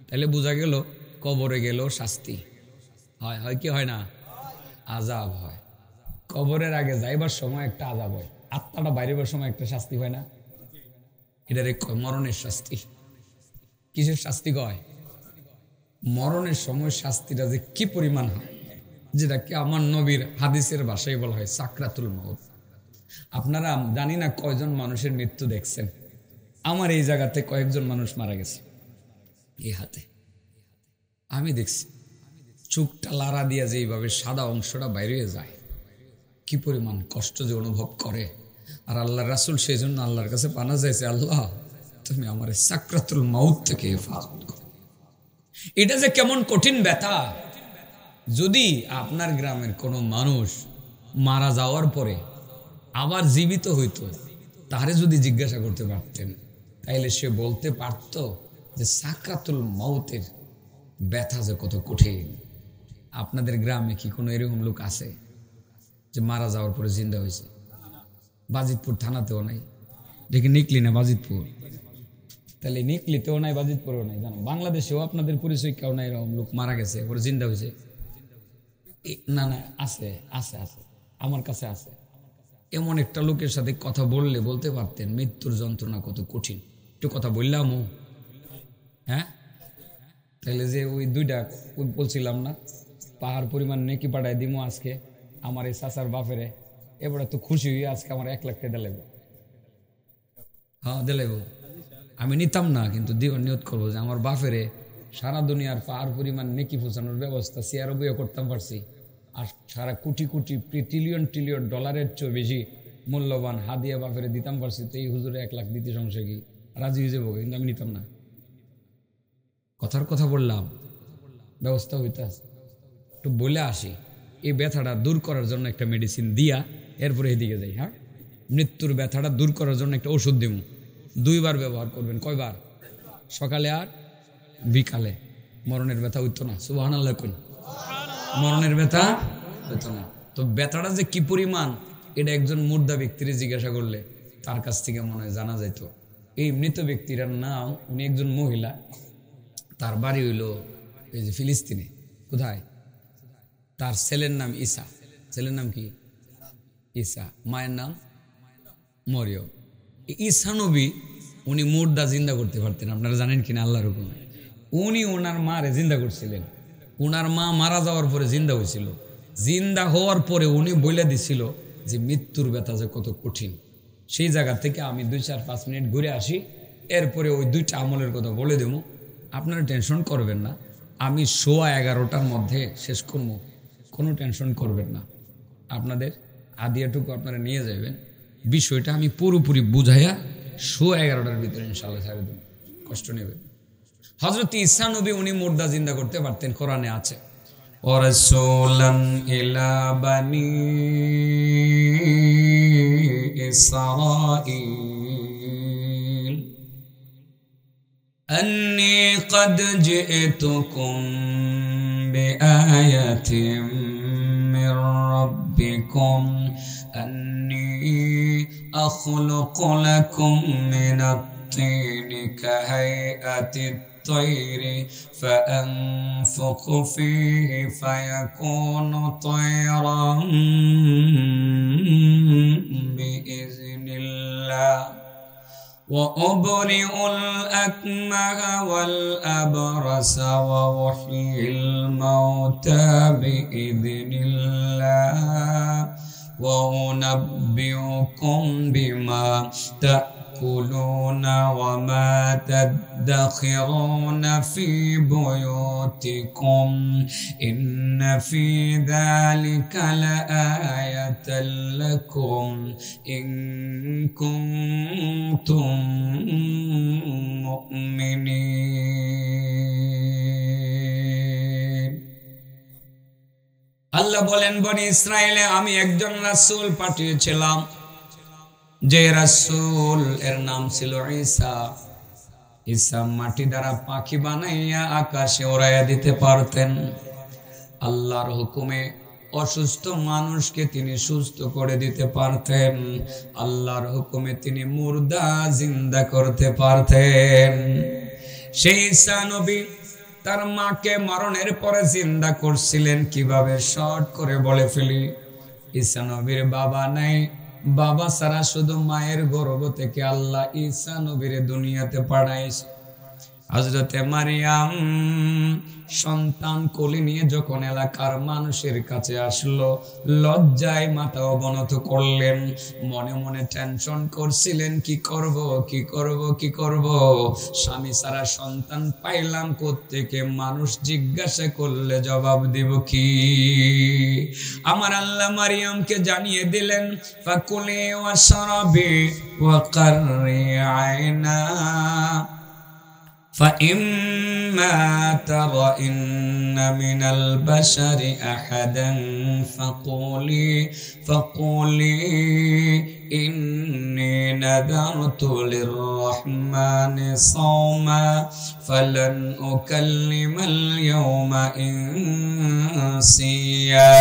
তাহলে বোঝা গেল কবরে গেল শাস্তি হয়, হয় কি হয় না? আযাব হয়। কবরের আগে যাইবার সময় একটা আযাব হয়, আত্মাটা বাইরেবার সময় একটা শাস্তি হয় না? এটারে মরণের শাস্তি। কিসের শাস্তি কয়? মরণের সময় শাস্তিটা যে কি পরিমাণ হয়, যেটাকে আমার নবীর হাদিসের ভাষায় বলা হয় সাকরাতুল মউত। আপনারা জানি না কয়জন মানুষের মৃত্যু দেখছেন। আমার এই জায়গাতে কয়েকজন মানুষ মারা গেছে এই হাতে, আমি দেখছি। চুপটা লাড়া দিয়া যে এইভাবে সাদা অংশটা বাইরে যায়, কি পরিমাণ কষ্ট যে অনুভব করে। আর আল্লাহ রাসূল সেই জন্য আল্লাহর কাছে পানা চাইছে, আল্লাহ তুমি আমার সাকরাতুল মউত থেকে হেফাজত করো। এটা যে কেমন কঠিন ব্যথা। যদি আপনার গ্রামের কোনো মানুষ মারা যাওয়ার পরে আবার জীবিত হইতো, তারে যদি জিজ্ঞাসা করতে পারতেন, তাইলে সে বলতে পারত যে সাকরাতুল মউতের ব্যথা যে কত কঠিন। আপনাদের গ্রামে কি কোনো এরকম লোক আছে যে মারা যাওয়ার পরে জিন্দা হয়েছে? বাজিতপুর থানাতেও নাই, দেখি নিকলি না বাজিতপুর, তাহলে নিকলিতেও নাই, বাজিতপুরেও নাই। জানো বাংলাদেশেও আপনাদের পরিচয় কেউ নাই এরকম লোক মারা গেছে পরে জিন্দা হয়েছে? না না, আছে আছে আছে, আমার কাছে আছে। এমন একটা লোকের সাথে কথা বললে বলতে পারতেন মৃত্যুর যন্ত্রণা কত কঠিন। একটু কথা বললাম ও, হ্যাঁ? তাহলে যে ওই দুইটা বলছিলাম না, পাহাড় পরিমাণ নেকি পাঠায় দিমো আজকে আমার এই চাচার বাপেরে, এবারে তো খুশি হয়ে আজকে আমার 1 লাখ টাকা দিলেব। হ্যাঁ দিলেব, আমি নিতাম না, কিন্তু দিবার নিয়ত করবো যে আমার বাপেরে সারা দুনিয়ার পাহাড় পরিমাণ নেকি পৌঁছানোর ব্যবস্থা সিআরও বইও করতাম পারছি। আর সারা কোটি কোটি ট্রিলিয়ন ট্রিলিয়ন ডলারের চেয়ে বেশি মূল্যবান হাদিয়া বাপেরে দিতাম পারছি। তো এই হুজুরে 1 লাখ দিতে সমস্যা কি? রাজি হয়ে যাবো, কিন্তু আমি নিতাম না। কথার কথা বললাম, ব্যবস্থা হইতে আছে। একটু বলে আসি, এই ব্যথাটা দূর করার জন্য একটা মেডিসিন দিয়া এরপরে এদিকে যাই। হ্যাঁ, মৃত্যুর ব্যথাটা দূর করার জন্য একটা ওষুধ দিব। 2 বার ব্যবহার করবেন। কয়বার? সকালে আর বিকালে। মরণের ব্যথা হইতো না? সুবহানাল্লাহ কই। মরণের ব্যথা হইতো না। তো ব্যথাটা যে কি পরিমাণ, এটা একজন মুর্দা ব্যক্তির জিজ্ঞাসা করলে তার কাছ থেকে মনে হয় জানা যাইতো। এই মৃত ব্যক্তির নাম, উনি একজন মহিলা, তার বাড়ি হইল এই যে ফিলিস্তিনে। কোথায়? তার ছেলের নাম ঈসা। ছেলের নাম কি? ঈসা। মায়ের নাম মরিয়ম। ঈসা নবী উনি মুর্দা জিন্দা করতে পারতেন, আপনারা জানেন কিনা আল্লাহর হুকুমে। উনি ওনার মারে জিন্দা করছিলেন। ওনার মা মারা যাওয়ার পরে জিন্দা হয়েছিল। জিন্দা হওয়ার পরে উনি বলে দিছিল যে মৃত্যুর ব্যথা যে কত কঠিন। সেই জায়গা থেকে আমি 2-4-5 মিনিট ঘুরে আসি, এরপরে ওই 2টা আমলের কথা বলে দেবো। আপনারা টেনশন করবেন না, আমি 11:15টার মধ্যে শেষ করবো, কোনো টেনশন করবেন না। আপনাদের হাদিয়াটুকু আপনারা নিয়ে যাবেন। বিষয়টা আমি পুরোপুরি বুঝাইয়া 11:15টার ভিতরে ইনশাআল্লাহ ছেড়ে দেব, কষ্ট নেবেন। হযরত ঈসা নবী উনি মুর্দা জিন্দা করতে পারতেন, কোরআনে আছে ওয়ারাসূলান ইলা বানি ইসরাঈল আন্নী قد جئتكم بآية من ربكم أني أخلق لكم من الطين كهيئة الطير فأنفخ فيه فيكون طيرا بإذن الله وأبرئ الأكمه والأبرص وأحيي الموتى بإذن الله وأنبئكم بما تأكلون وما تدخرون في بيوتكم إن في ذلك لآية لكم إن كنتم مؤمنين আল্লাহ বলেন বনি ইসরায়েলে আমি একজন রাসূল পাঠিয়েছিলাম যে রাসূল এর নাম ছিল ঈসা। ঈসা মাটি দ্বারা পাখি বানাইয়া আকাশে উড়াইয়া দিতে পারতেন। আল্লাহর হুকুমে অসুস্থ মানুষকে তিনি সুস্থ করে দিতে পারতেন। আল্লাহর হুকুমে তিনি মুর্দা জিন্দা করতে পারতেন। সেই ঈসা নবী তার মাকে মরণের পরে জিন্দা করছিলেন কিভাবে শর্ট করে বলে ফেলি। ঈসা নবীর বাবা নাই, বাবা ছাড়া শুধু মায়ের গর্ভ থেকে আল্লাহ ঈসা নবীর দুনিয়াতে পাঠাইছে। হযরতে মারিয়াম সন্তান কোলে নিয়ে যখন এলাকার মানুষের কাছে আসলো, লজ্জায় মাথা অবনত করলেন, মনে মনে টেনশন করছিলেন কি করব কি করব কি করব, স্বামী ছাড়া সন্তান পাইলাম কোত্থেকে, মানুষ জিজ্ঞাসা করলে জবাব দিব কি। আমার আল্লাহ মারিয়ামকে জানিয়ে দিলেন ফাকুলি ওয়াশরাবি ওয়া কাররি আইনা فإما ترين من البشر أحدا فقولي إني نذرت للرحمن صوما فلن أكلم اليوم إنسيا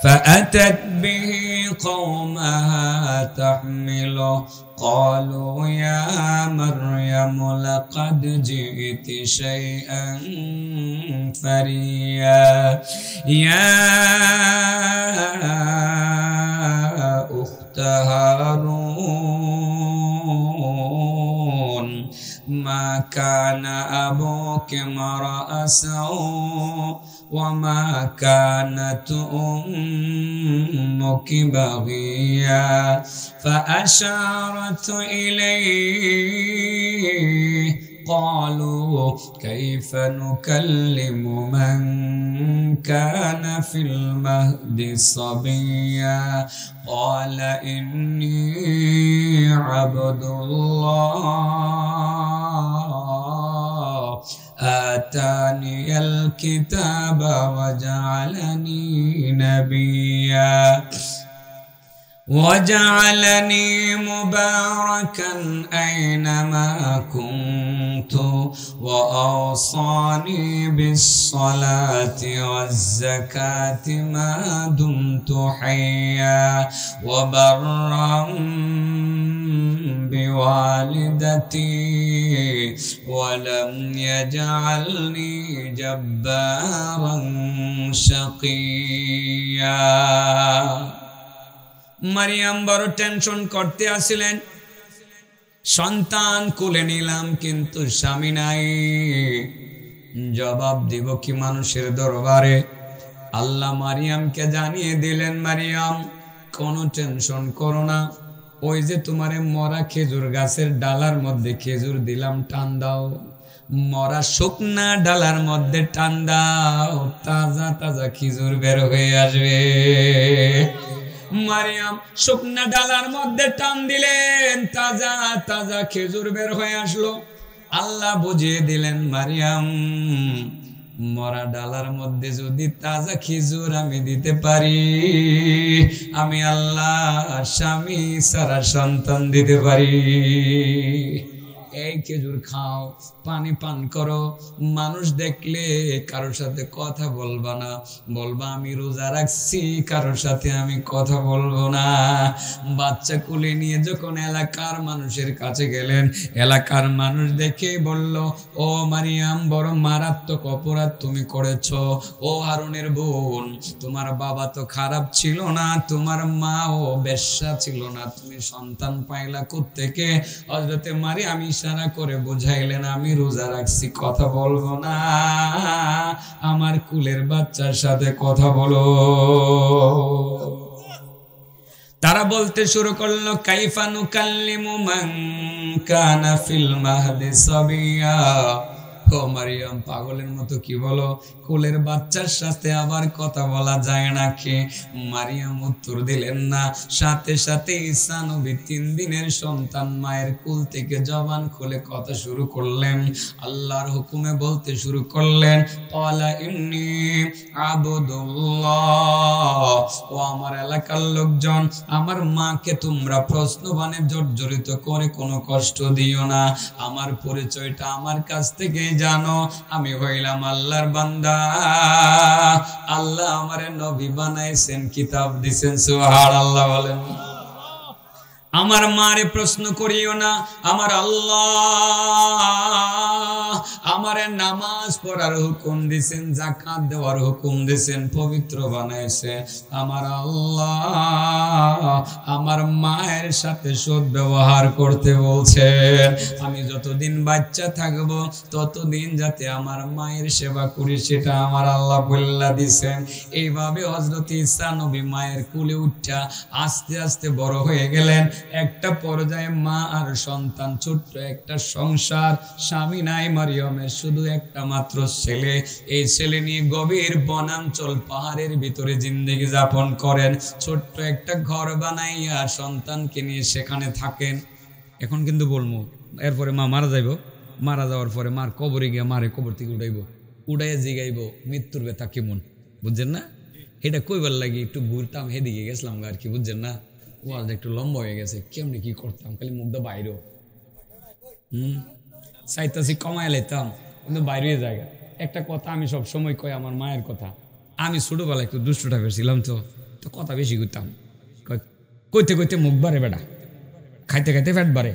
فأتت به قومها تحمله قالوا يا مريم لقد جئت شيئا فريا يا أخت هارون ما كان أبوك امرأ سوء وما كانت أمك بغيا فأشارت إليه قالوا كيف نكلم من كان في المهد صبيا قال إني عبد الله آتاني الكتاب وجعلني نبيا وجعلني مباركا أينما كنت وأوصاني بالصلاة والزكاة ما دمت حيا وبرا بوالدتي ولم يجعلني جبارا شقيا মারিয়াম বড় টেনশন করতে আসিলেন, সন্তান কোলে নিলাম কিন্তু স্বামী নাই, জবাব দিব কি মানুষের দরবারে। আল্লাহ মারিয়ামকে জানিয়ে দিলেন মারিয়াম কোনো টেনশন করো না, ওই যে তোমারে মরা খেজুর গাছের ডালার মধ্যে খেজুর দিলাম, টান দাও, মরা শুকনা ডালার মধ্যে টান দাও, তাজা তাজা খেজুর বের হয়ে আসবে। মারিয়াম শুকনা ডালার মধ্যে টান দিলেন, তাজা তাজা খেজুর বের হয়ে আসলো। আল্লাহ বুঝিয়ে দিলেন মারিয়াম মরা ডালার মধ্যে যদি তাজা খেজুর আমি দিতে পারি, আমি আল্লাহ স্বামী সারা সন্তান দিতে পারি। এই খেজুর খাও, পানি পান করো, মানুষ দেখলে কারোর সাথে কথা বলবা না, বলবা আমি রোজা রাখছি, কারোর সাথে আমি কথা বলবো না। বাচ্চা কোলে নিয়ে যখন এলাকার মানুষের কাছে গেলেন, এলাকার মানুষ দেখে বলল, ও মারিয়াম, বড় মারাত্মক অপরাধ তুমি করেছ। ও হারুনের বোন, তোমার বাবা তো খারাপ ছিল না, তোমার মাও বেশ্যা ছিল না, তুমি সন্তান পাইলা কোত্থেকে? হযরতে মারিয়াম ইশারা করে বুঝাইলেন, আমি রোজা রাখছি, কথা বলবো না, আমার কুলের বাচ্চার সাথে কথা বলো। তারা বলতে শুরু করলো, কাইফা নুকাল্লিমু মান কানা ফিল মাহদি সাবিয়া। ও মারিয়াম, পাগলের মতো কি বলো? কোলের বাচ্চার সাথে আবার কথা বলা যায় নাকি? মারিয়াম উত্তর দিলেন না। সাথে সাথে ঈসা নবী 3 দিনের সন্তান মায়ের কুল থেকে জবান খুলে কথা শুরু করলেন, আল্লাহর হুকুমে বলতে শুরু করলেন, ক্বালা ইন্নী আবুদুল্লাহ। ও আমার এলাকার লোকজন, আমার মাকে তোমরা প্রশ্নবাণে জর্জরিত করে কোনো কষ্ট দিও না। আমার পরিচয়টা আমার কাছ থেকে জানো, আমি হইলাম আল্লাহর বান্দা। আল্লাহ আমারে নবী বানাইছেন, কিতাব দিছেন, সুবহানাল্লাহ বলেন। আমার মারে প্রশ্ন করিও না, আমার আল্লাহ আমারে নামাজ পড়ার হুকুম দিছেন, যাকাত দেওয়ার হুকুম দিছেন, পবিত্র বানাইছে। আমার আল্লাহ আমার মায়ের সাথে সৎ ব্যবহার করতে বলছে। আমি যতদিন বাচ্চা থাকবো ততদিন যাতে আমার মায়ের সেবা করি, সেটা আমার আল্লাহ বলে দিছেন। এইভাবে হযরত ঈসা নবী মায়ের কোলে উঠা আস্তে আস্তে বড় হয়ে গেলেন। একটা পর্যায়ে মা আর সন্তান, ছোট্ট একটা সংসার, স্বামী নাই মারিয়মের, শুধু একটা মাত্র ছেলে। এই ছেলে নিয়ে গভীর বনাঞ্চল পাহাড়ের ভিতরে জিন্দেগি যাপন করেন। ছোট্ট একটা ঘর বানাইয়া সন্তানকে নিয়ে সেখানে থাকেন। এখন কিন্তু বলবো, এরপরে মা মারা যাইব, মারা যাওয়ার পরে মার কবরে গিয়ে মারে কবর থেকে উঠাইয়া জিগাইব মৃত্যুর ব্যথা কেমন, বুঝছেন না? এটা কইবার লাগে একটু ঘুরতাম, হেদিকে গেছিলাম আর কি, বুঝছেন না? ওয়াজ একটু লম্বা হয়ে গেছে, কেমনি কি করতাম, খালি মুখটা বাইরে চাইতাছি কমায় লাইতাম, কিন্তু বাইরে জায়গা। একটা কথা আমি সব সময় কই, আমার মায়ের কথা। আমি ছোটবেলায় একটু দুষ্টটা পেয়েছিলাম, তো কথা বেশি করতাম। কইতে কইতে মুখ বাড়ে বেটা, খাইতে খাইতে পেট বাড়ে।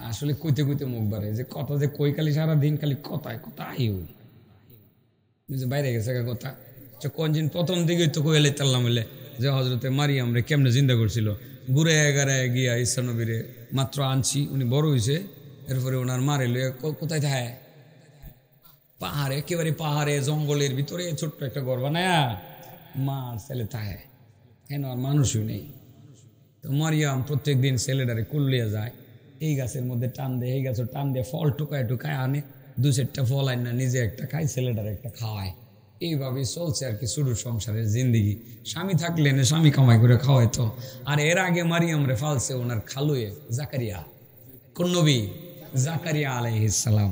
আসলে কইতে কইতে মুখ বাড়ে, যে কথা যে কই খালি সারা দিন খালি কথায় কথাই বাইরে গেছে কথা। কোন দিন প্রথম দিকে তো কইলে তাল্লাম হইলে যে হযরতে মারিয়াম রে কেমনে জিন্দা করছিল, ঘুরে এগারায় গিয়া ঈসা নবীরে মাত্র আনছি, উনি বড় হয়েছে। এরপরে ওনার মারে লইয়া কোথায় থাকে? পাহাড়ে, একেবারে পাহাড়ে জঙ্গলের ভিতরে ছোট্ট একটা ঘর বানায়া মার ছেলে থাকে, কেন আর মানুষই নেই। তো মারিয়াম প্রত্যেক দিন ছেলেটারে কুল্লিয়া যায়, এই গাছের মধ্যে টান দেয়, এই গাছের টান দিয়ে ফল টুকায় টুকায় আনে, 2-4টা ফল আন না, নিজে একটা খায়, ছেলেটারে একটা খাওয়ায়। এইভাবেই চলছে আর কি ছোট সংসারের জিন্দিগি। স্বামী থাকলে না স্বামী কামাই করে খাওয়াইতো। আর এর আগে মারিয়াম রে ফালছে ওনার খালুয়ে জাকারিয়া। কোন নবী? জাকারিয়া আলাইহিস সালাম।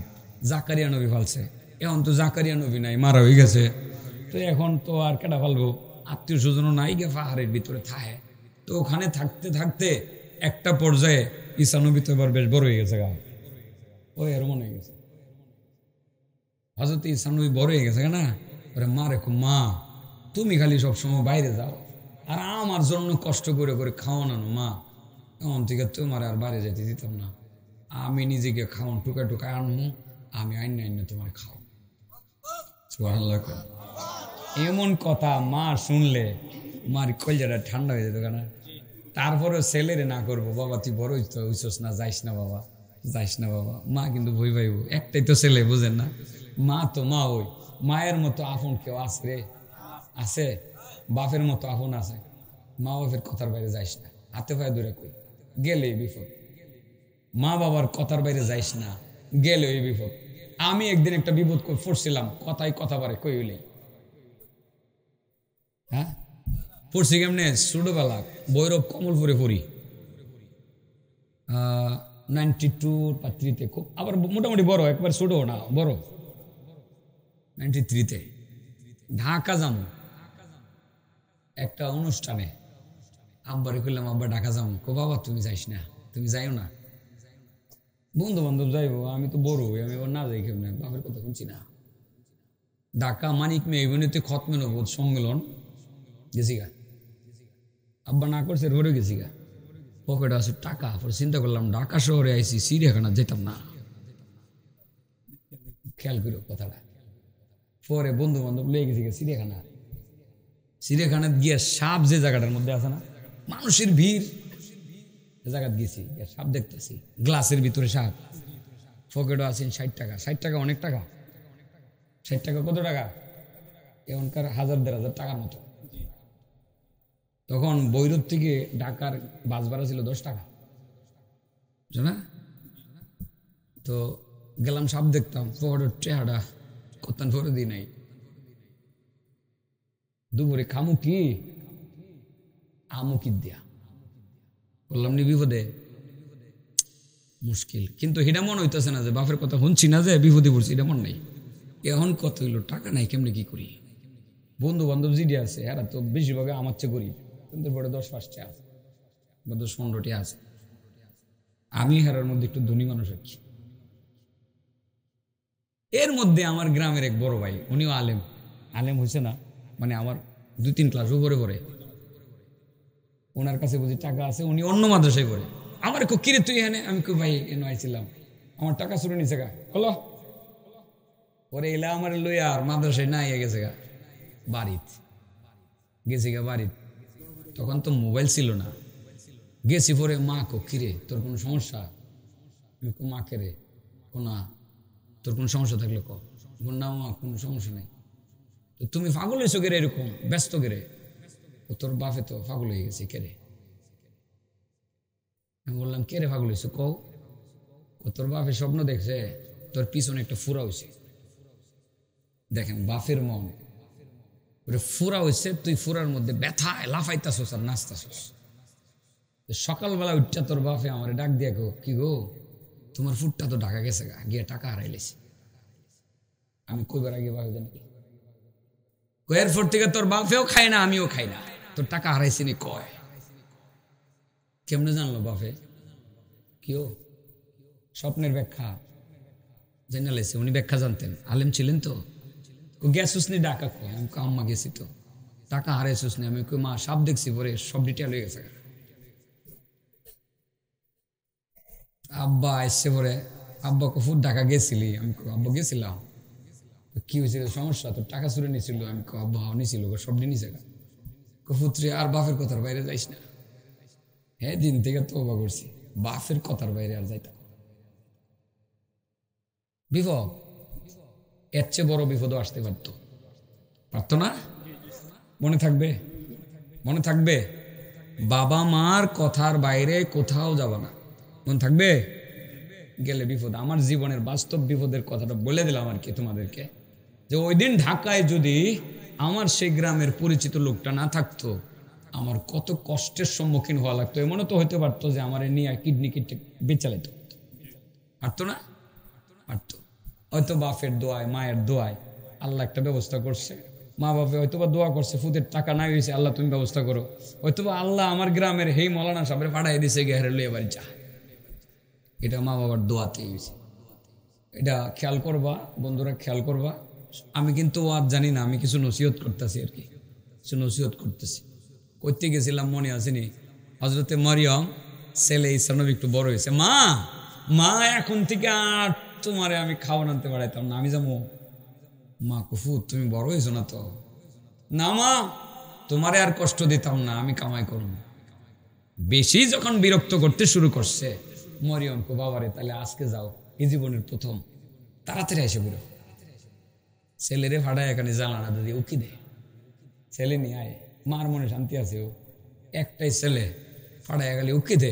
জাকারিয়া নবী ফালছে। এখন তো জাকারিয়া নবী নাই, মারা হয়ে গেছে। তো এখন তো আর কেটা ফালবো, আত্মীয় স্বজনও নাই, গে পাহাড়ের ভিতরে থাকে। তো ওখানে থাকতে থাকতে একটা পর্যায়ে ঈসা নবী তো এবার বেশ বড় হয়ে গেছে, গা ও এর মনে হয়ে গেছে। হযরত ঈসা নবী বড় হয়ে গেছে না, ওরে মা রেখো, মা তুমি খালি সবসময় বাইরে যাও আর আমার জন্য কষ্ট করে করে খাওয়ানো, মা এমন থেকে তোমার আর বাইরে যেতে দিতাম না, আমি নিজেকে খাওয়ান টুকা টুকা আনবো, আমি আইন তোমার খাও। সুবহানাল্লাহ। এমন কথা মা শুনলে মার কলজাটা ঠান্ডা হয়ে যেত কেন। তারপরে ছেলেরে না করবো, বাবা তুই বড় হইছস না, যাইস না বাবা, যাইস না বাবা। মা কিন্তু ভয় পাইব, একটাই তো ছেলে, বুঝেন না? মা তো মা, ওই মায়ের মতো আপন কেউ আছে রে? আছে? বাপের মতো আপন আছে? মা বাপের কথার বাইরে যাইস না, হাতে পায়ে ধরে কই, গেলে বিপদ। মা বাবার কথার বাইরে যাইস না, গেলে ওই বিপদ। আমি একদিন একটা বিপদ পড়ছিলাম, কথায় কথা বারে কই হইলে, হ্যাঁ পড়ছি কেমনে, ছোটবেলা বৈরব কমলপুরে পড়ি, 92 বা 3-তে, খুব আবার মোটামুটি বড়, একবার ছোট না বড়, 93-তে ঢাকা যাবো একটা অনুষ্ঠানে। আব্বারে করলাম, আব্বা ঢাকা যাবো। বাবা তুমি যাইস না, তুমি যাইও না। বন্ধু বান্ধব যাইবো, আমি তো বড় হই, আমি এবার না যাই কেমনে, বাপের কথা শুনছি না। ঢাকা মানিক মেয়ে ইউনিতে খতমে নবুদ সম্মেলন গেছি গা, আব্বা না করছে রোডে গেছি গা, পকেটে আছে টাকা, পরে চিন্তা করলাম ঢাকা শহরে আইসি, চিড়িয়াখানা যেতাম না। খেয়াল করো কথাটা। পরে বন্ধু বান্ধব লেগে গেছি গা চিড়িয়াখানা, চিড়িয়াখানায় গিয়ে সাপ যে জায়গাটার মধ্যে আছে না, মানুষের ভিড়, জায়গা গেছি, সাপ দেখতেছি, গ্লাসের ভিতরে সাপ, পকেটও আছেন 60 টাকা। 60 টাকা অনেক টাকা। 60 টাকা কত টাকা? এখনকার 1000-1500 টাকার মতো। তখন বৈরুত থেকে ঢাকার বাস ভাড়া ছিল 10 টাকা, না? তো গেলাম, সাপ দেখতাম, পকেটের চেহারা কত্তান ফোরে দিই নাই। দুপুরে খামু কি, আমু কি দিয়া বললাম নি বিপদে, মুশকিল। কিন্তু এটা মনে হইতেছে না যে বাপের কথা শুনছি না যে বিপদে পড়ছি, এটা মন নাই। এখন কত হইলো, টাকা নাই, কেমনে কি করি? বন্ধু বান্ধব জিডি আছে, এরা তো বেশিরভাগ আমার চেয়ে করি, কিন্তু বড় 10-5টা আছে বা 10-15টি আছে। আমি হারার মধ্যে একটু ধনী মানুষ আর কি। এর মধ্যে আমার গ্রামের এক বড় ভাই, উনিও আলেম, আলেম হয়েছে না মানে আমার 2-3 ক্লাস উপরে পড়ে, ওনার কাছে বুঝি টাকা আছে, উনি অন্য মাদ্রাসায় পড়ে। আমার কো কিরে তুই এখানে? আমি কো ভাই এনে আইছিলাম, আমার টাকা চুরি নিছে গা। হলো পরে এলা আমার লইয়া আর মাদ্রাসায় না ইয়ে গেছে গা বাড়িত, গেছি গা বাড়িত। তখন তো মোবাইল ছিল না, গেছি পরে মা কো কিরে তোর কোনো সমস্যা? আমি কো মা কে রে? না তোর কোনো সমস্যা থাকলে ক। না মা কোনো সমস্যা নেই। তো তুমি পাগল হয়েছো কেরে, এরকম ব্যস্ত কেরে? ও তোর বাপে তো পাগল হয়ে গেছে কেরে। আমি বললাম কে রে পাগল হয়েছে কও? ও তোর বাপে স্বপ্ন দেখছে তোর পিছনে একটা ফুরা হয়েছে। দেখেন বাপের মন, ওরে ফুরা হয়েছে, তুই ফুরার মধ্যে ব্যথায় লাফাইতাছস আর নাচতাছস। সকালবেলা উঠটা তোর বাপে আমার ডাক দিয়া গো, কি গো তোমার ফুটটা তো ঢাকা গেছে গা, গিয়ে টাকা হারাইলেছি। আমি কইবার আগে বাপে জানি এরপর থেকে তোর বাপেও খায় না, আমিও খাই না, তোর টাকা হারাইছি নি কয়। কেমনে জানলো বাপে? কেউ স্বপ্নের ব্যাখ্যা জেনে লাইছে, উনি ব্যাখ্যা জানতেন, আলেম ছিলেন তো। গেছিস নি ঢাকা? কয় আমি আম্মা গেছি তো। টাকা হারাইছিস নি? আমি কই মা সাপ দেখছি, পরে সব ডিটেল হয়ে গেছে। আব্বা এসছে পরে, আব্বা কফুর ঢাকা গেছিলি? আমি আব্বা গেছিলাম। কি হয়েছিল সমস্যা? তোর টাকা চুরে নিয়েছিল? আমি আব্বা নিয়েছিল, সব নিয়েছে। কফুত্রি আর বাপের কথার বাইরে যাইস না। হ্যাঁ দিন থেকে তওবা করছি, বাপের কথার বাইরে আর যাইতাম। বিপদ, এর চেয়ে বড় বিপদও আসতে পারতো না? মনে থাকবে, মনে থাকবে, বাবা মার কথার বাইরে কোথাও যাব না, মনে থাকবে। গেলে বিপদ। আমার জীবনের বাস্তব বিপদের কথাটা বলে দিলাম আর কি তোমাদেরকে, যে ওই দিন ঢাকায় যদি আমার সেই গ্রামের পরিচিত লোকটা না থাকতো, আমার কত কষ্টের সম্মুখীন হওয়া লাগতো। এমনও তো হতে পারতো যে আমার নিয়ে কিডনি বেচালাইতে হতো, পারতো না? পারতো। হয়তো বাপের দোয়ায় মায়ের দোয়ায় আল্লাহ একটা ব্যবস্থা করছে, মা বাপে হয়তো বা দোয়া করছে, ফুদের টাকা নাই হয়েছে, আল্লাহ তুমি ব্যবস্থা করো। হয়তো বা আল্লাহ আমার গ্রামের হেই মৌলানা সাহেবের পাঠাই দিছে, গেহারে লইয়া বাড়ি যা। এটা মা বাবার দোয়াতেই হয়েছে। এটা খেয়াল করবা বন্ধুরা, খেয়াল করবা। আমি কিন্তু ওয়াজ জানি না, আমি কিছু নসিহত করতেছি আর কি, কিছু নসিহত করতেছি। করতে গেছিলাম মনে আসেনি, হজরতে মরিয়ম ছেলে ঈসা নবী একটু বড় হয়েছে, মা মা এখন থেকে আর তোমারে আমি খাওয়ান আনতে পারাইতাম না, আমি যাবো। মা কুফু তুমি বড় হয়েছো না তো? না মা তোমারে আর কষ্ট দিতাম না, আমি কামাই করব। বেশি যখন বিরক্ত করতে শুরু করছে, মরিয়ম কো বাবারে তাহলে আজকে যাও, এই জীবনের প্রথম, তাড়াতাড়ি এসে বেরো। ছেলেরে ভাড়ায় এখানে জ্বালানা দিদি উকি দে, ছেলে নিয়ে আয়, মার মনে শান্তি আছে। ও একটাই ছেলে, ফাড়ায় গেলে উকি দে।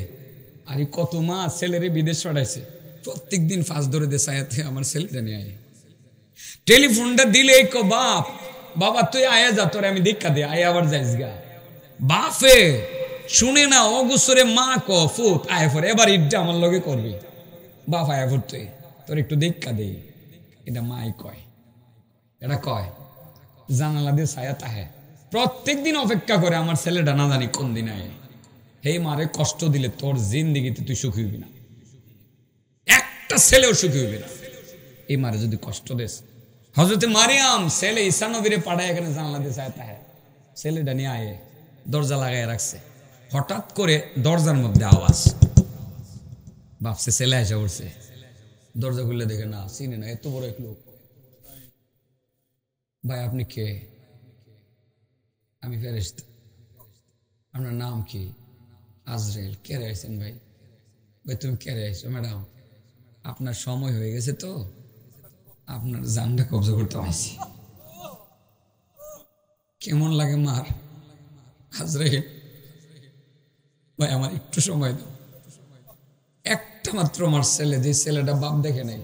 আর কত মা ছেলেরে বিদেশ পাঠাইছে, প্রত্যেক দিন ফাঁস ধরে দে সায়াতে আমার ছেলেটা নিয়ে আয়। টেলিফোনটা দিলে কো বাপ, বাবা তুই আয়া যা, তোরে আমি দেখা দে, আয় আবার যাইস গা। বাপে শুনে না অগুসরে মা ক ফুট আয় ফর, এবার ইডটা আমার লগে করবি। বাপ আয়া ফর তুই, তোর একটু দেখা দে। এটা মাই কয়, এটা কয় জানালা দিয়ে ছায়া তাহে। প্রত্যেক দিন অপেক্ষা করে আমার ছেলেটা না জানি কোন দিন আয়। হে মারে কষ্ট দিলে তোর জিন্দিগিতে তুই সুখী হবি না। ছেলেও সুখী হইবে না এই মারে যদি কষ্ট দেস। হযরতে মারিয়াম ছেলে ঈসা নবীরে পাঠায় এখানে জানলা দিয়ে চায় তাহে ছেলেটা নিয়ে আয়ে দরজা লাগায় রাখছে। হঠাৎ করে দরজার মধ্যে আওয়াজ, ভাবছে ছেলে এসে উঠছে। দরজা খুললে দেখে না, চিনে না, এত বড় এক লোক। ভাই আপনি কে? আমি ফেরেশতা। আপনার নাম কি? আজরাইল। কে আছেন ভাই? ভাই তুমি কে আছো? ম্যাডাম আপনার সময় হয়ে গেছে তো আপনার জানটা কবজা করতে হয়েছি। কেমন লাগে মার? আজরাইল ভাই আমার একটু সময় দাও, একটা মাত্র আমার ছেলে, যে ছেলেটা বাপ দেখে নাই,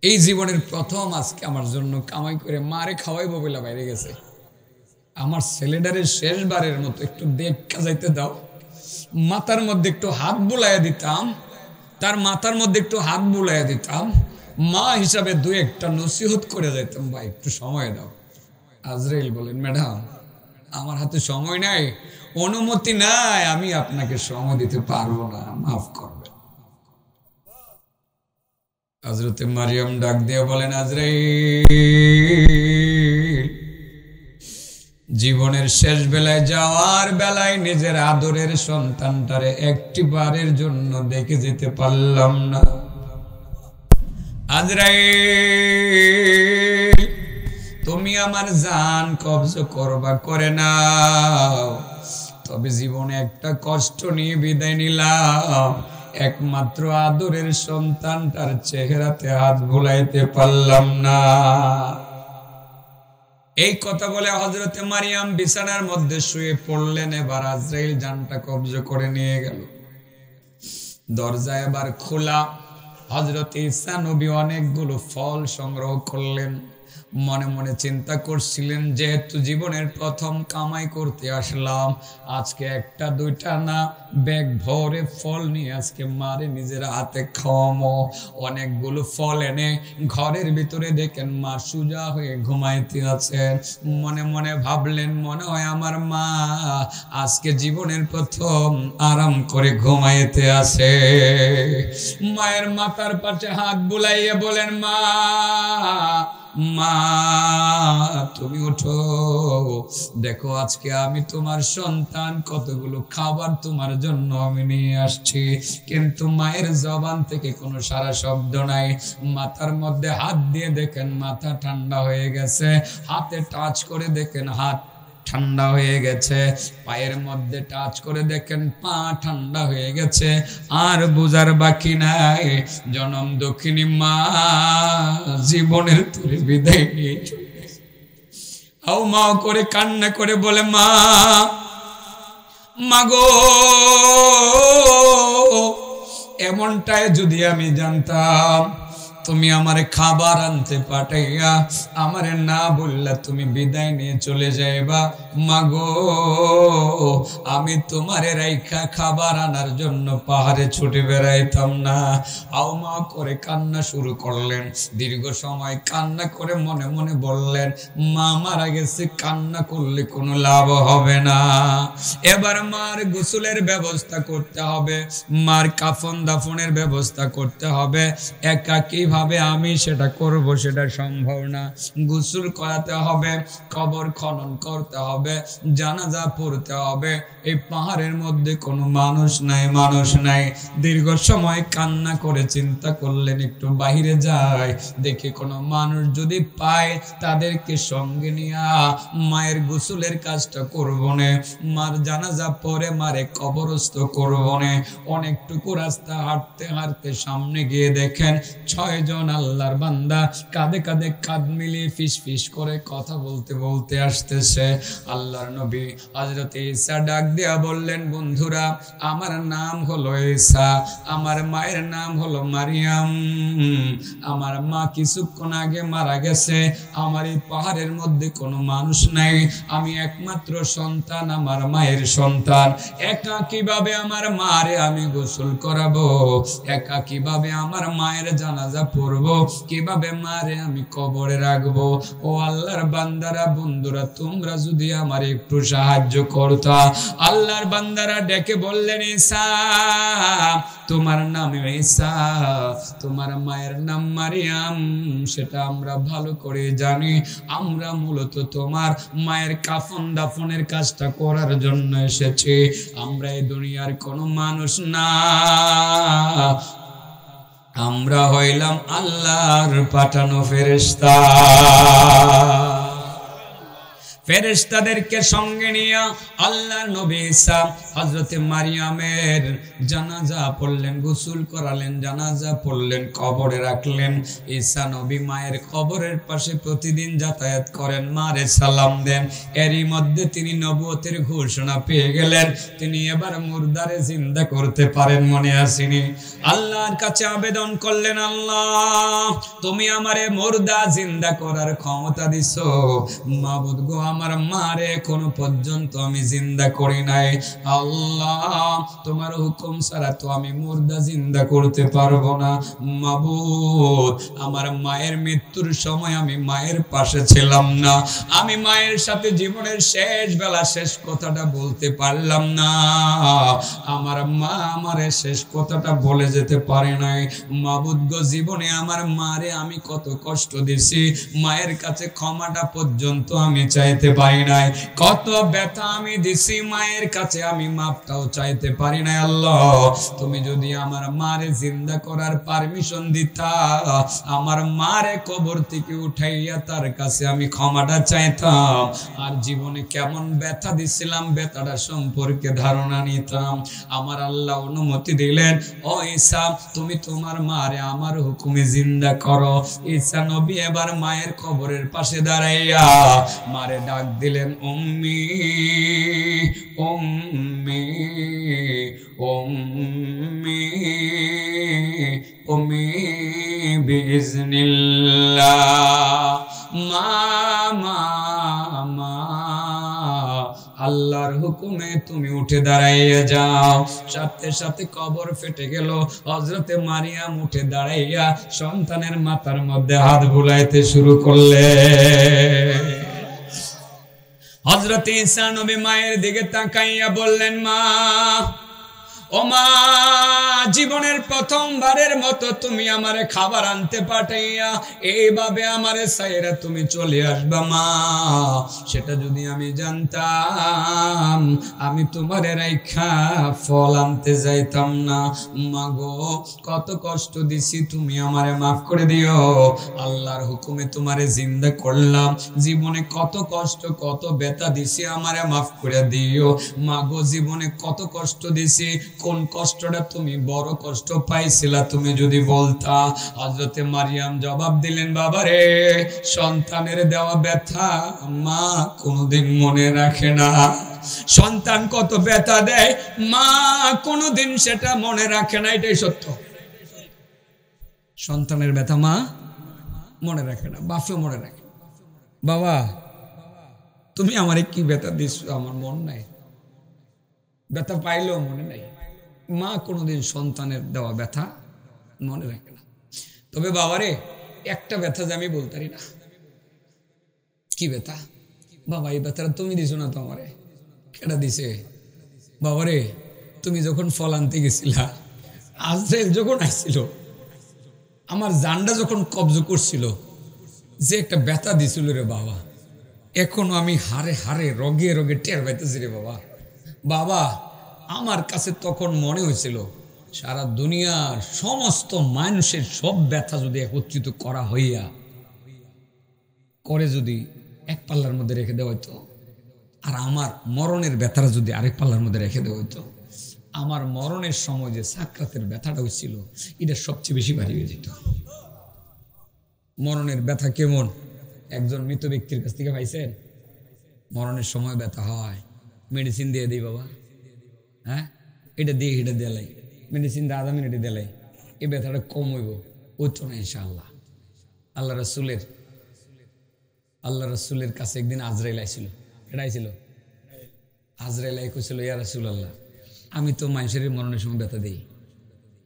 এই জীবনের প্রথম আজকে আমার জন্য কামাই করে মারে খাওয়াইবো বলে বাইরে গেছে। আমার ছেলেটারে শেষবারের মতো একটু দেখা যাইতে দাও। মাথার মধ্যে একটু হাত বুলাইয়া দিতাম, তার মাথার মধ্যে একটু হাত বুলাইয়া দিতাম, মা হিসাবে দুই একটা নসিহত করে যাইতাম। ভাই একটু সময় দাও। আজরাইল বলেন ম্যাডাম আমার হাতে সময় নাই, অনুমতি নাই, আমি আপনাকে সময় দিতে পারবো না, মাফ করবেন। হযরতে মারিয়াম ডাক দিয়ে বলেন আজরাইল, জীবনের শেষ বেলায় যাওয়ার বেলায় নিজের আদরের সন্তানটারে একটি বারের জন্য দেখে যেতে পারলাম না। আজরাইল তুমি আমার জান কবজ করবা করে নাও, তবে জীবনে একটা কষ্ট নিয়ে বিদায় নিলাম, একমাত্র আদরের সন্তানটার চেহারাতে হাত বুলাইতে পারলাম না। এই কথা বলে হযরতে মারিয়াম বিছানার মধ্যে শুয়ে পড়লেন। এবার আজরাইল জানটা কবজ করে নিয়ে গেল। দরজা এবার খোলা। হযরতে ঈসা নবী অনেকগুলো ফল সংগ্রহ করলেন। মনে মনে চিন্তা করছিলেন, যেহেতু জীবনের প্রথম কামাই করতে আসলাম, আজকে একটা দুইটা না ব্যাগ ভরে ফল নিয়ে আজকে মারে নিজের হাতে খাওয়ামো। অনেকগুলো ফল এনে ঘরের ভিতরে দেখেন মা সুজা হয়ে ঘুমাইতে আছেন। মনে মনে ভাবলেন, মনে হয় আমার মা আজকে জীবনের প্রথম আরাম করে ঘুমাইতে আছে। মায়ের মাথার পাশে হাত বুলাইয়ে বলেন, মা মা তুমি ওঠো, দেখো আজকে আমি তোমার সন্তান, কতগুলো খাবার তোমার জন্য আমি নিয়ে আসছি। কিন্তু মায়ের জবান থেকে কোনো সারা শব্দ নাই। মাথার মধ্যে হাত দিয়ে দেখেন মাথা ঠান্ডা হয়ে গেছে, হাতে টাচ করে দেখেন হাত ঠান্ডা হয়ে গেছে, পায়ের মধ্যে টাচ করে দেখেন পা ঠান্ডা হয়ে গেছে। আর বুঝার বাকি নাই, জনম দক্ষিণী মা জীবনের তুলে বিদায় নিয়ে হাউ মাও করে কান্না করে বলে, মা মাগো এমনটাই যদি আমি জানতাম, তুমি আমারে খাবার আনতে পাঠাইয়া আমারে না বললা তুমি বিদায় নিয়ে চলে যাইবা, মাগো আমি তোমারে রাইখা খাবার আনার জন্য পাহাড়ে ছুটে বেড়াইতাম না। আও মা করে কান্না শুরু করলেন। দীর্ঘ সময় কান্না করে মনে মনে বললেন, মা মারা গেছে, কান্না করলে কোনো লাভ হবে না। এবার মার গোসলের ব্যবস্থা করতে হবে, মার কাফন দাফনের ব্যবস্থা করতে হবে। একা কিভাবে আমি সেটা করব সেটা সম্ভব না। গোসল করাতে হবে, কবর খনন করতে হবে, জানাজা পড়তে হবে। এই পাহাড়ের মধ্যে কোনো মানুষ নাই, মানুষ নাই। দীর্ঘ সময় কান্না করে চিন্তা করলেন, একটু বাইরে যায় দেখি কোনো মানুষ যদি পায় তাদেরকে সঙ্গে নিয়ে মায়ের গোসলের কাজটা করব না, মার জানাজা পরে মারে কবরস্থ করব না। অনেকটুকু রাস্তা হাঁটতে হাঁটতে সামনে গিয়ে দেখেন 6 জন আল্লাহর বান্দা কাঁধে কাঁধে কাঁধ মিলিয়ে ফিস ফিস করে কথা বলতে বলতে আসতেছে। আল্লাহর নবী হযরত ঈসা ডাক দিয়া বললেন, বন্ধুরা আমার নাম হলো ঈসা, আমার মায়ের নাম হলো মারিয়াম, আমার মা কিছুক্ষণ আগে মারা গেছে, আমার এই পাহাড়ের মধ্যে কোনো মানুষ নাই, আমি একমাত্র সন্তান, আমার মায়ের সন্তান। একা কিভাবে আমার মারে আমি গোসল করাবো, একা কিভাবে আমার মায়ের জানাজা পড়ব, কিভাবে মারে আমি কবরে রাখবো। ও আল্লাহর বান্দারা বন্ধুরা, তোমরা যদি আমার একটু সাহায্য করতা। আল্লাহর বান্দারা ডেকে বললেন, ঈসা তোমার নাম ঈসা, তোমার মায়ের নাম মারিয়াম, সেটা আমরা ভালো করে জানি। আমরা মূলত তোমার মায়ের কাফন দাফনের কাজটা করার জন্য এসেছি। আমরা এই দুনিয়ার কোনো মানুষ না, আমরা হইলাম আল্লাহর পাঠানো ফেরেশতা। ফেরেশতাদেরকে সঙ্গে নিয়ে আল্লাহর নবী ঈসা হযরতে মারিয়ামের জানাজা পড়লেন, গোসল করালেন, জানাজা পড়লেন, কবরে রাখলেন। ঈসা নবী মায়ের কবরের পাশে প্রতিদিন যাতায়াত করেন, মারে সালাম দেন। এরই মধ্যে তিনি নবুয়তের ঘোষণা পেয়ে গেলেন, তিনি এবার মুর্দারে জিন্দা করতে পারেন। মনে আসেনি? আল্লাহর কাছে আবেদন করলেন, আল্লাহ তুমি আমারে মুর্দা জিন্দা করার ক্ষমতা দিছো, মাবুদ গো আমার মারে এখনো পর্যন্ত আমি জিন্দা করি নাই। আল্লাহ তোমার হুকুম ছাড়া তো আমি মুর্দা জিন্দা করতে পারবো না। মাবুদ আমার মায়ের মৃত্যুর সময় আমি মায়ের পাশে ছিলাম না, আমি মায়ের সাথে জীবনের শেষ বেলা শেষ কথাটা বলতে পারলাম না, আমার মা আমারে শেষ কথাটা বলে যেতে পারে নাই। মাবুদ গো জীবনে আমার মারে আমি কত কষ্ট দিছি, মায়ের কাছে ক্ষমাটা পর্যন্ত আমি চাইতে পারি নাই, কত ব্যথা আমি দিছি মায়ের কাছে আমি মাপটাও চাইতে পারি নাই। আল্লাহ তুমি যদি আমার মারে জিন্দা করার পারমিশন দিতা, আমার মারে কবর থেকে উঠাইয়া তার কাছে আমি ক্ষমাটা চাইতাম, আর জীবনে কেমন ব্যথা দিছিলাম ব্যথাটা সম্পর্কে ধারণা নিতাম। আমার আল্লাহ অনুমতি দিলেন, ও ঈসা তুমি তোমার মারে আমার হুকুমে জিন্দা করো। ঈসা নবী এবার মায়ের কবরের পাশে দাঁড়াইয়া মারে ডাক দিলেন, উম্মি উম্মি উম্মি উম্মি বিইজনিল্লাহ, মা মা মা আল্লাহর হুকুমে তুমি উঠে দাঁড়াইয়া যাও। সাথে সাথে কবর ফেটে গেল। হযরতে মারিয়াম উঠে দাঁড়াইয়া সন্তানের মাথার মধ্যে হাত বুলাইতে শুরু করলে। হযরতে ঈসা নবী মায়ের দিকে তাকাইয়া বললেন, মা ও মা, জীবনের প্রথমবারের মতো তুমি আমারে খাবার আনতে পাঠাইয়া এইভাবে আমারে সাইরা তুমি চলে আসবা মা, সেটা যদি আমি জানতাম আমি তোমারে রাইখা ফল আনতে যাইতাম না। মা গো কত কষ্ট দিছি, তুমি আমারে মাফ করে দিও। আল্লাহর হুকুমে তোমারে জিন্দা করলাম, জীবনে কত কষ্ট কত ব্যথা দিছি, আমারে মাফ করে দিও। মা গো জীবনে কত কষ্ট দিছি, কোন কষ্টটা তুমি বড় কষ্ট পাইছিলা তুমি যদি বলতা। হযরতে মারিয়াম জবাব দিলেন, বাবারে সন্তানের দেওয়া ব্যথা মা কোনোদিন মনে রাখে না। সন্তান কত ব্যথা দেয় মা কোনোদিন সেটা মনে রাখে না, এটাই সত্য। সন্তানের ব্যথা মা মনে রাখে না, বাপও মনে রাখে। বাবা তুমি আমারে কি ব্যথা দিছো আমার মন নাই, ব্যথা পাইলেও মনে নাই। মা কোনোদিন সন্তানের দেওয়া ব্যথা মনে রাখে না। তবে বাবারে একটা ব্যথা যে আমি বলতারি না। কি ব্যথা? বাবা এই ব্যথাটা তুমি দিছো না তো আমারে, কেডা দিছে? বাবারে তুমি যখন ফল আনতে গেছিলা, আজরাইল যখন আইছিল, আমার জানটা যখন কবজ করছিল, যে একটা ব্যথা দিছিল রে বাবা, এখনো আমি হারে হারে রগে রগে টের পাইতেছি রে বাবা। বাবা আমার কাছে তখন মনে হয়েছিল সারা দুনিয়ার সমস্ত মানুষের সব ব্যথা যদি একত্রিত করা হইয়া করে যদি এক পাল্লার মধ্যে রেখে দেওয়া হইতো, আর আমার মরণের ব্যথাটা যদি আরেক পাল্লার মধ্যে রেখে দেওয়া হইতো, আমার মরণের সময় যে সাকরাতের ব্যথাটা হয়েছিল এটা সবচেয়ে বেশি ভারী হয়ে যেত। মরণের ব্যথা কেমন একজন মৃত ব্যক্তির কাছ থেকে পাইছেন? মরণের সময় ব্যথা হয়, মেডিসিন দিয়ে দিই বাবা, হ্যাঁ এটা দিয়ে এটা দিলাই, মেডিসিন দিয়ে 10 মিনিটে দিলাই, এই ব্যথাটা কম হইব, ওই তো না ইনশাআল্লাহ। আল্লাহ রসুলের কাছে একদিন আজরাইল আইছিল। এটা আইছিল আজরাইল আইছিল, ইয়া রাসূলুল্লাহ আমি তো মানুষের মরণের সময় ব্যথা দিই,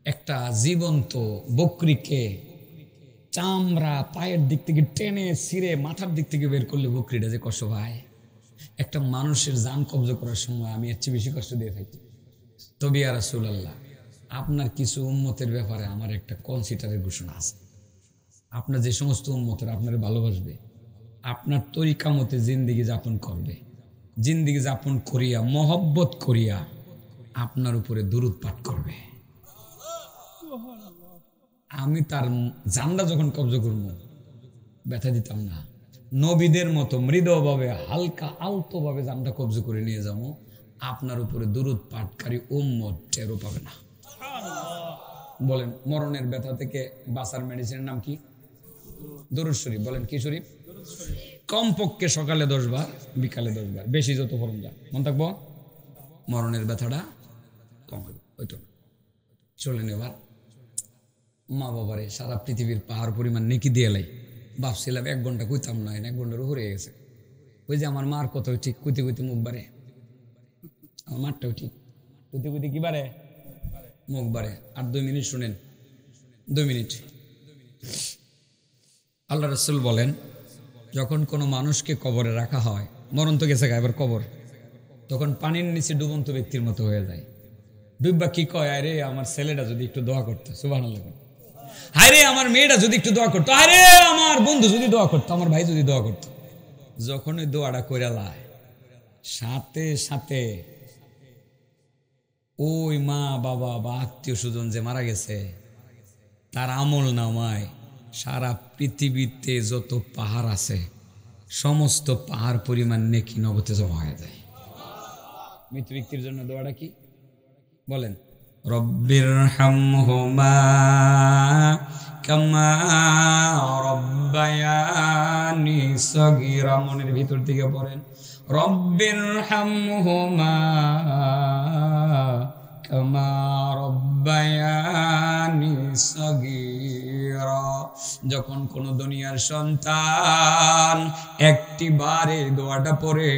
একটা জীবন্ত বকরিকে চামড়া পায়ের দিক থেকে টেনে ছিঁড়ে মাথার দিক থেকে বের করলে বকরিটা যে কষ্ট ভাই, একটা মানুষের জান কব্জ করার সময় আমি এর চেয়ে বেশি কষ্ট দিয়ে থাকি। তবে ইয়া রাসূলুল্লাহ, আপনার কিছু উম্মতের ব্যাপারে আমার একটা কনসিডারের ঘোষণা আছে। আপনার যে সমস্ত উম্মতের আপনার ভালোবাসবে, আপনার তরিকা মতে জিন্দিগি যাপন করবে, জিন্দিগি যাপন করিয়া মহব্বত করিয়া আপনার উপরে দুরূদ পাঠ করবে। আমি তার জানটা যখন কব্জ করবো ব্যথা দিতাম না, নবীদের মতো মৃদুভাবে হালকা আলতো ভাবে জানটা কব্জ করে নিয়ে যাবো। আপনার উপরে দুরূদ পাঠকারী উম্মত টেরও পাবে না। বলেন, মরণের ব্যথা থেকে বাঁচার মেডিসিনের নাম কি? দরুদ শরীফ। বলেন কি শরীফ? কমপক্ষে সকালে 10 বার, বিকালে 10 বার, বেশি যত ফরম যা মন থাকবো, মরণের ব্যথাটা কম হবে। ওইতো চলেন। এবার মা বাবারে সারা পৃথিবীর পাহাড় পরিমাণ নেকি দিয়ে লাই। ভাবছিলাম 1 ঘন্টা কইতাম না, 1 ঘন্টার উপরে গেছে। ওই যে আমার মার কথাও ঠিক, কইতে কইতে মুখ বাড়ে। আমার মারটাও ঠিক, কইতে কইতে কি বাড়ে? মুখ বাড়ে। আর 2 মিনিট শুনেন, 2 মিনিট। আল্লাহ রাসূল বলেন, যখন কোনো মানুষকে কবরে রাখা হয়, মরণ তো গেছে গা, এবার কবর, তখন পানির নিচে ডুবন্ত ব্যক্তির মতো হয়ে যায়। ডুববা কি কয়, আরে আমার ছেলেটা যদি একটু দোয়া করতো, সুবহানাল্লাহ। হায়রে আমার মেয়েটা যদি একটু দোয়া করতো, আরে আমার বন্ধু যদি দোয়া করতো, আমার ভাই যদি দোয়া করতো। যখন ওই দোয়াটা কইরা লায়, সাথে সাথে ওই মা বাবা বা আত্মীয় স্বজন যে মারা গেছে তার আমল নামায় সারা পৃথিবীতে যত পাহাড় আছে সমস্ত পাহাড় পরিমাণ নেকি নগদে জমা হয়ে যায়। মৃত ব্যক্তির জন্য দোয়াটা কি বলেন? রব্বিরহামহুমা কামা রব্বায়ানি সগীরা। মনের ভিতর থেকে পড়েন, রব্বিরহামহুমা কামা রব্বায়ানি সগীরা। যখন কোন দুনিয়ার সন্তান একটি বারে দোয়াটা পড়ে,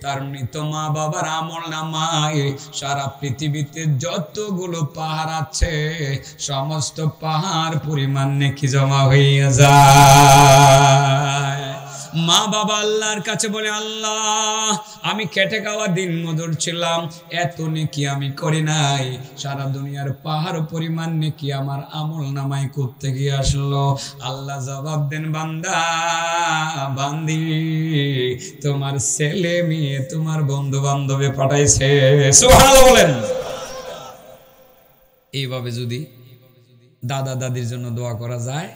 তার মৃত মা বাবার আমল নামায় সারা পৃথিবীতে যতগুলো পাহাড় আছে সমস্ত পাহাড় পরিমাণ নেকি জমা হইয়া যায়। মা বাবা আল্লাহর কাছে বলে, আল্লাহ আমি খেটে খাওয়া দিন মজুর ছিলাম, এত নেকি আমি করি নাই, সারা দুনিয়ার পাহাড় পরিমাণ নেকি আমার আমল নামায় করতে গিয়ে আসলো। আল্লাহ জবাব দেন, বান্দা বান্দি তোমার ছেলে মেয়ে তোমার বন্ধু বান্ধবে পাঠাইছে। সুবহানাল্লাহ বলেন। এইভাবে যদি দাদা দাদির জন্য দোয়া করা যায়,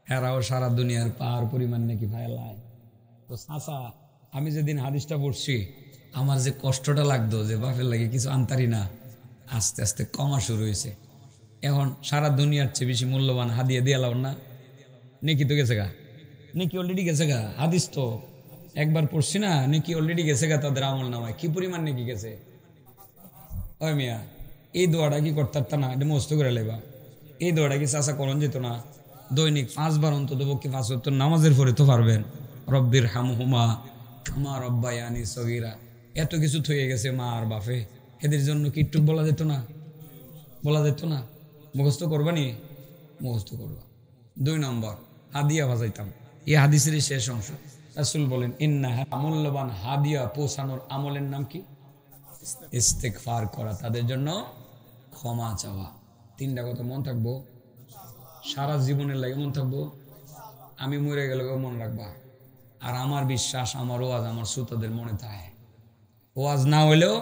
এরাও সারা দুনিয়ার পাহাড় পরিমাণ নাকি ফায়লায়। তো চাচা, আমি যেদিন হাদিসটা পড়ছি আমার যে কষ্টটা লাগতো যে বাপের লাগে কিছু আনতারি না, আস্তে আস্তে কমা শুরু হয়েছে। এখন সারা দুনিয়ার চেয়ে বেশি মূল্যবান হাদিয়া দিয়ে লাও না, নেকি তো গেছে গা, নেকি অলরেডি গেছে গা। হাদিস তো একবার পড়ছি না, নেকি অলরেডি গেছে গা তাদের আমল নামায়। কি পরিমাণ নেকি গেছে? ওই মিয়া, এই দোয়াটা কি করতে পারত না? এটা মস্ত করে লেবা। এই দোয়াটা কি চাচা করণ যেত না? দৈনিক 5 বার অন্তত পক্ষে 5 ওয়াক্ত নামাজের পরে তো পারবেন। রব্বির হামহুমা কামা রব্বায়ানি সগীরা। এত কিছু থয়ে গেছে মা আর বাপে, এদের জন্য কি একটু বলা যেত না? বলা যেত না? মুখস্থ করবা নি? মুখস্থ করবা। 2 নম্বর, হাদিয়া বাজাইতাম। এই হাদিসের শেষ অংশ রাসূল বলেন, ইন্না মূল্যবান হাদিয়া পৌঁছানোর আমলের নাম কি? ইস্তেগফার করা, তাদের জন্য ক্ষমা চাওয়া। 3টা কথা মন থাকবো, সারা জীবনের লাগে মন থাকবো। আমি মরে গেলে মন রাখবা। আর আমার বিশ্বাস, আমার ওয়াজ আমার শ্রোতাদের মনে থাকে। ওয়াজ না হইলেও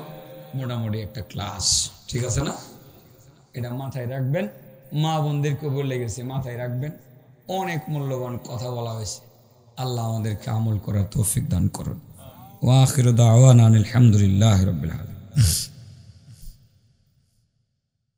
মোটামুটি একটা ক্লাস, ঠিক আছে না? এটা মাথায় রাখবেন। মা বোনদেরকে বলে গেছে, মাথায় রাখবেন। অনেক মূল্যবান কথা বলা হয়েছে। আল্লাহ আমাদেরকে আমল করার তৌফিক দান করুন। ওয়া আখিরু দাওয়ানা আলহামদুলিল্লাহি রাব্বিল আলামিন।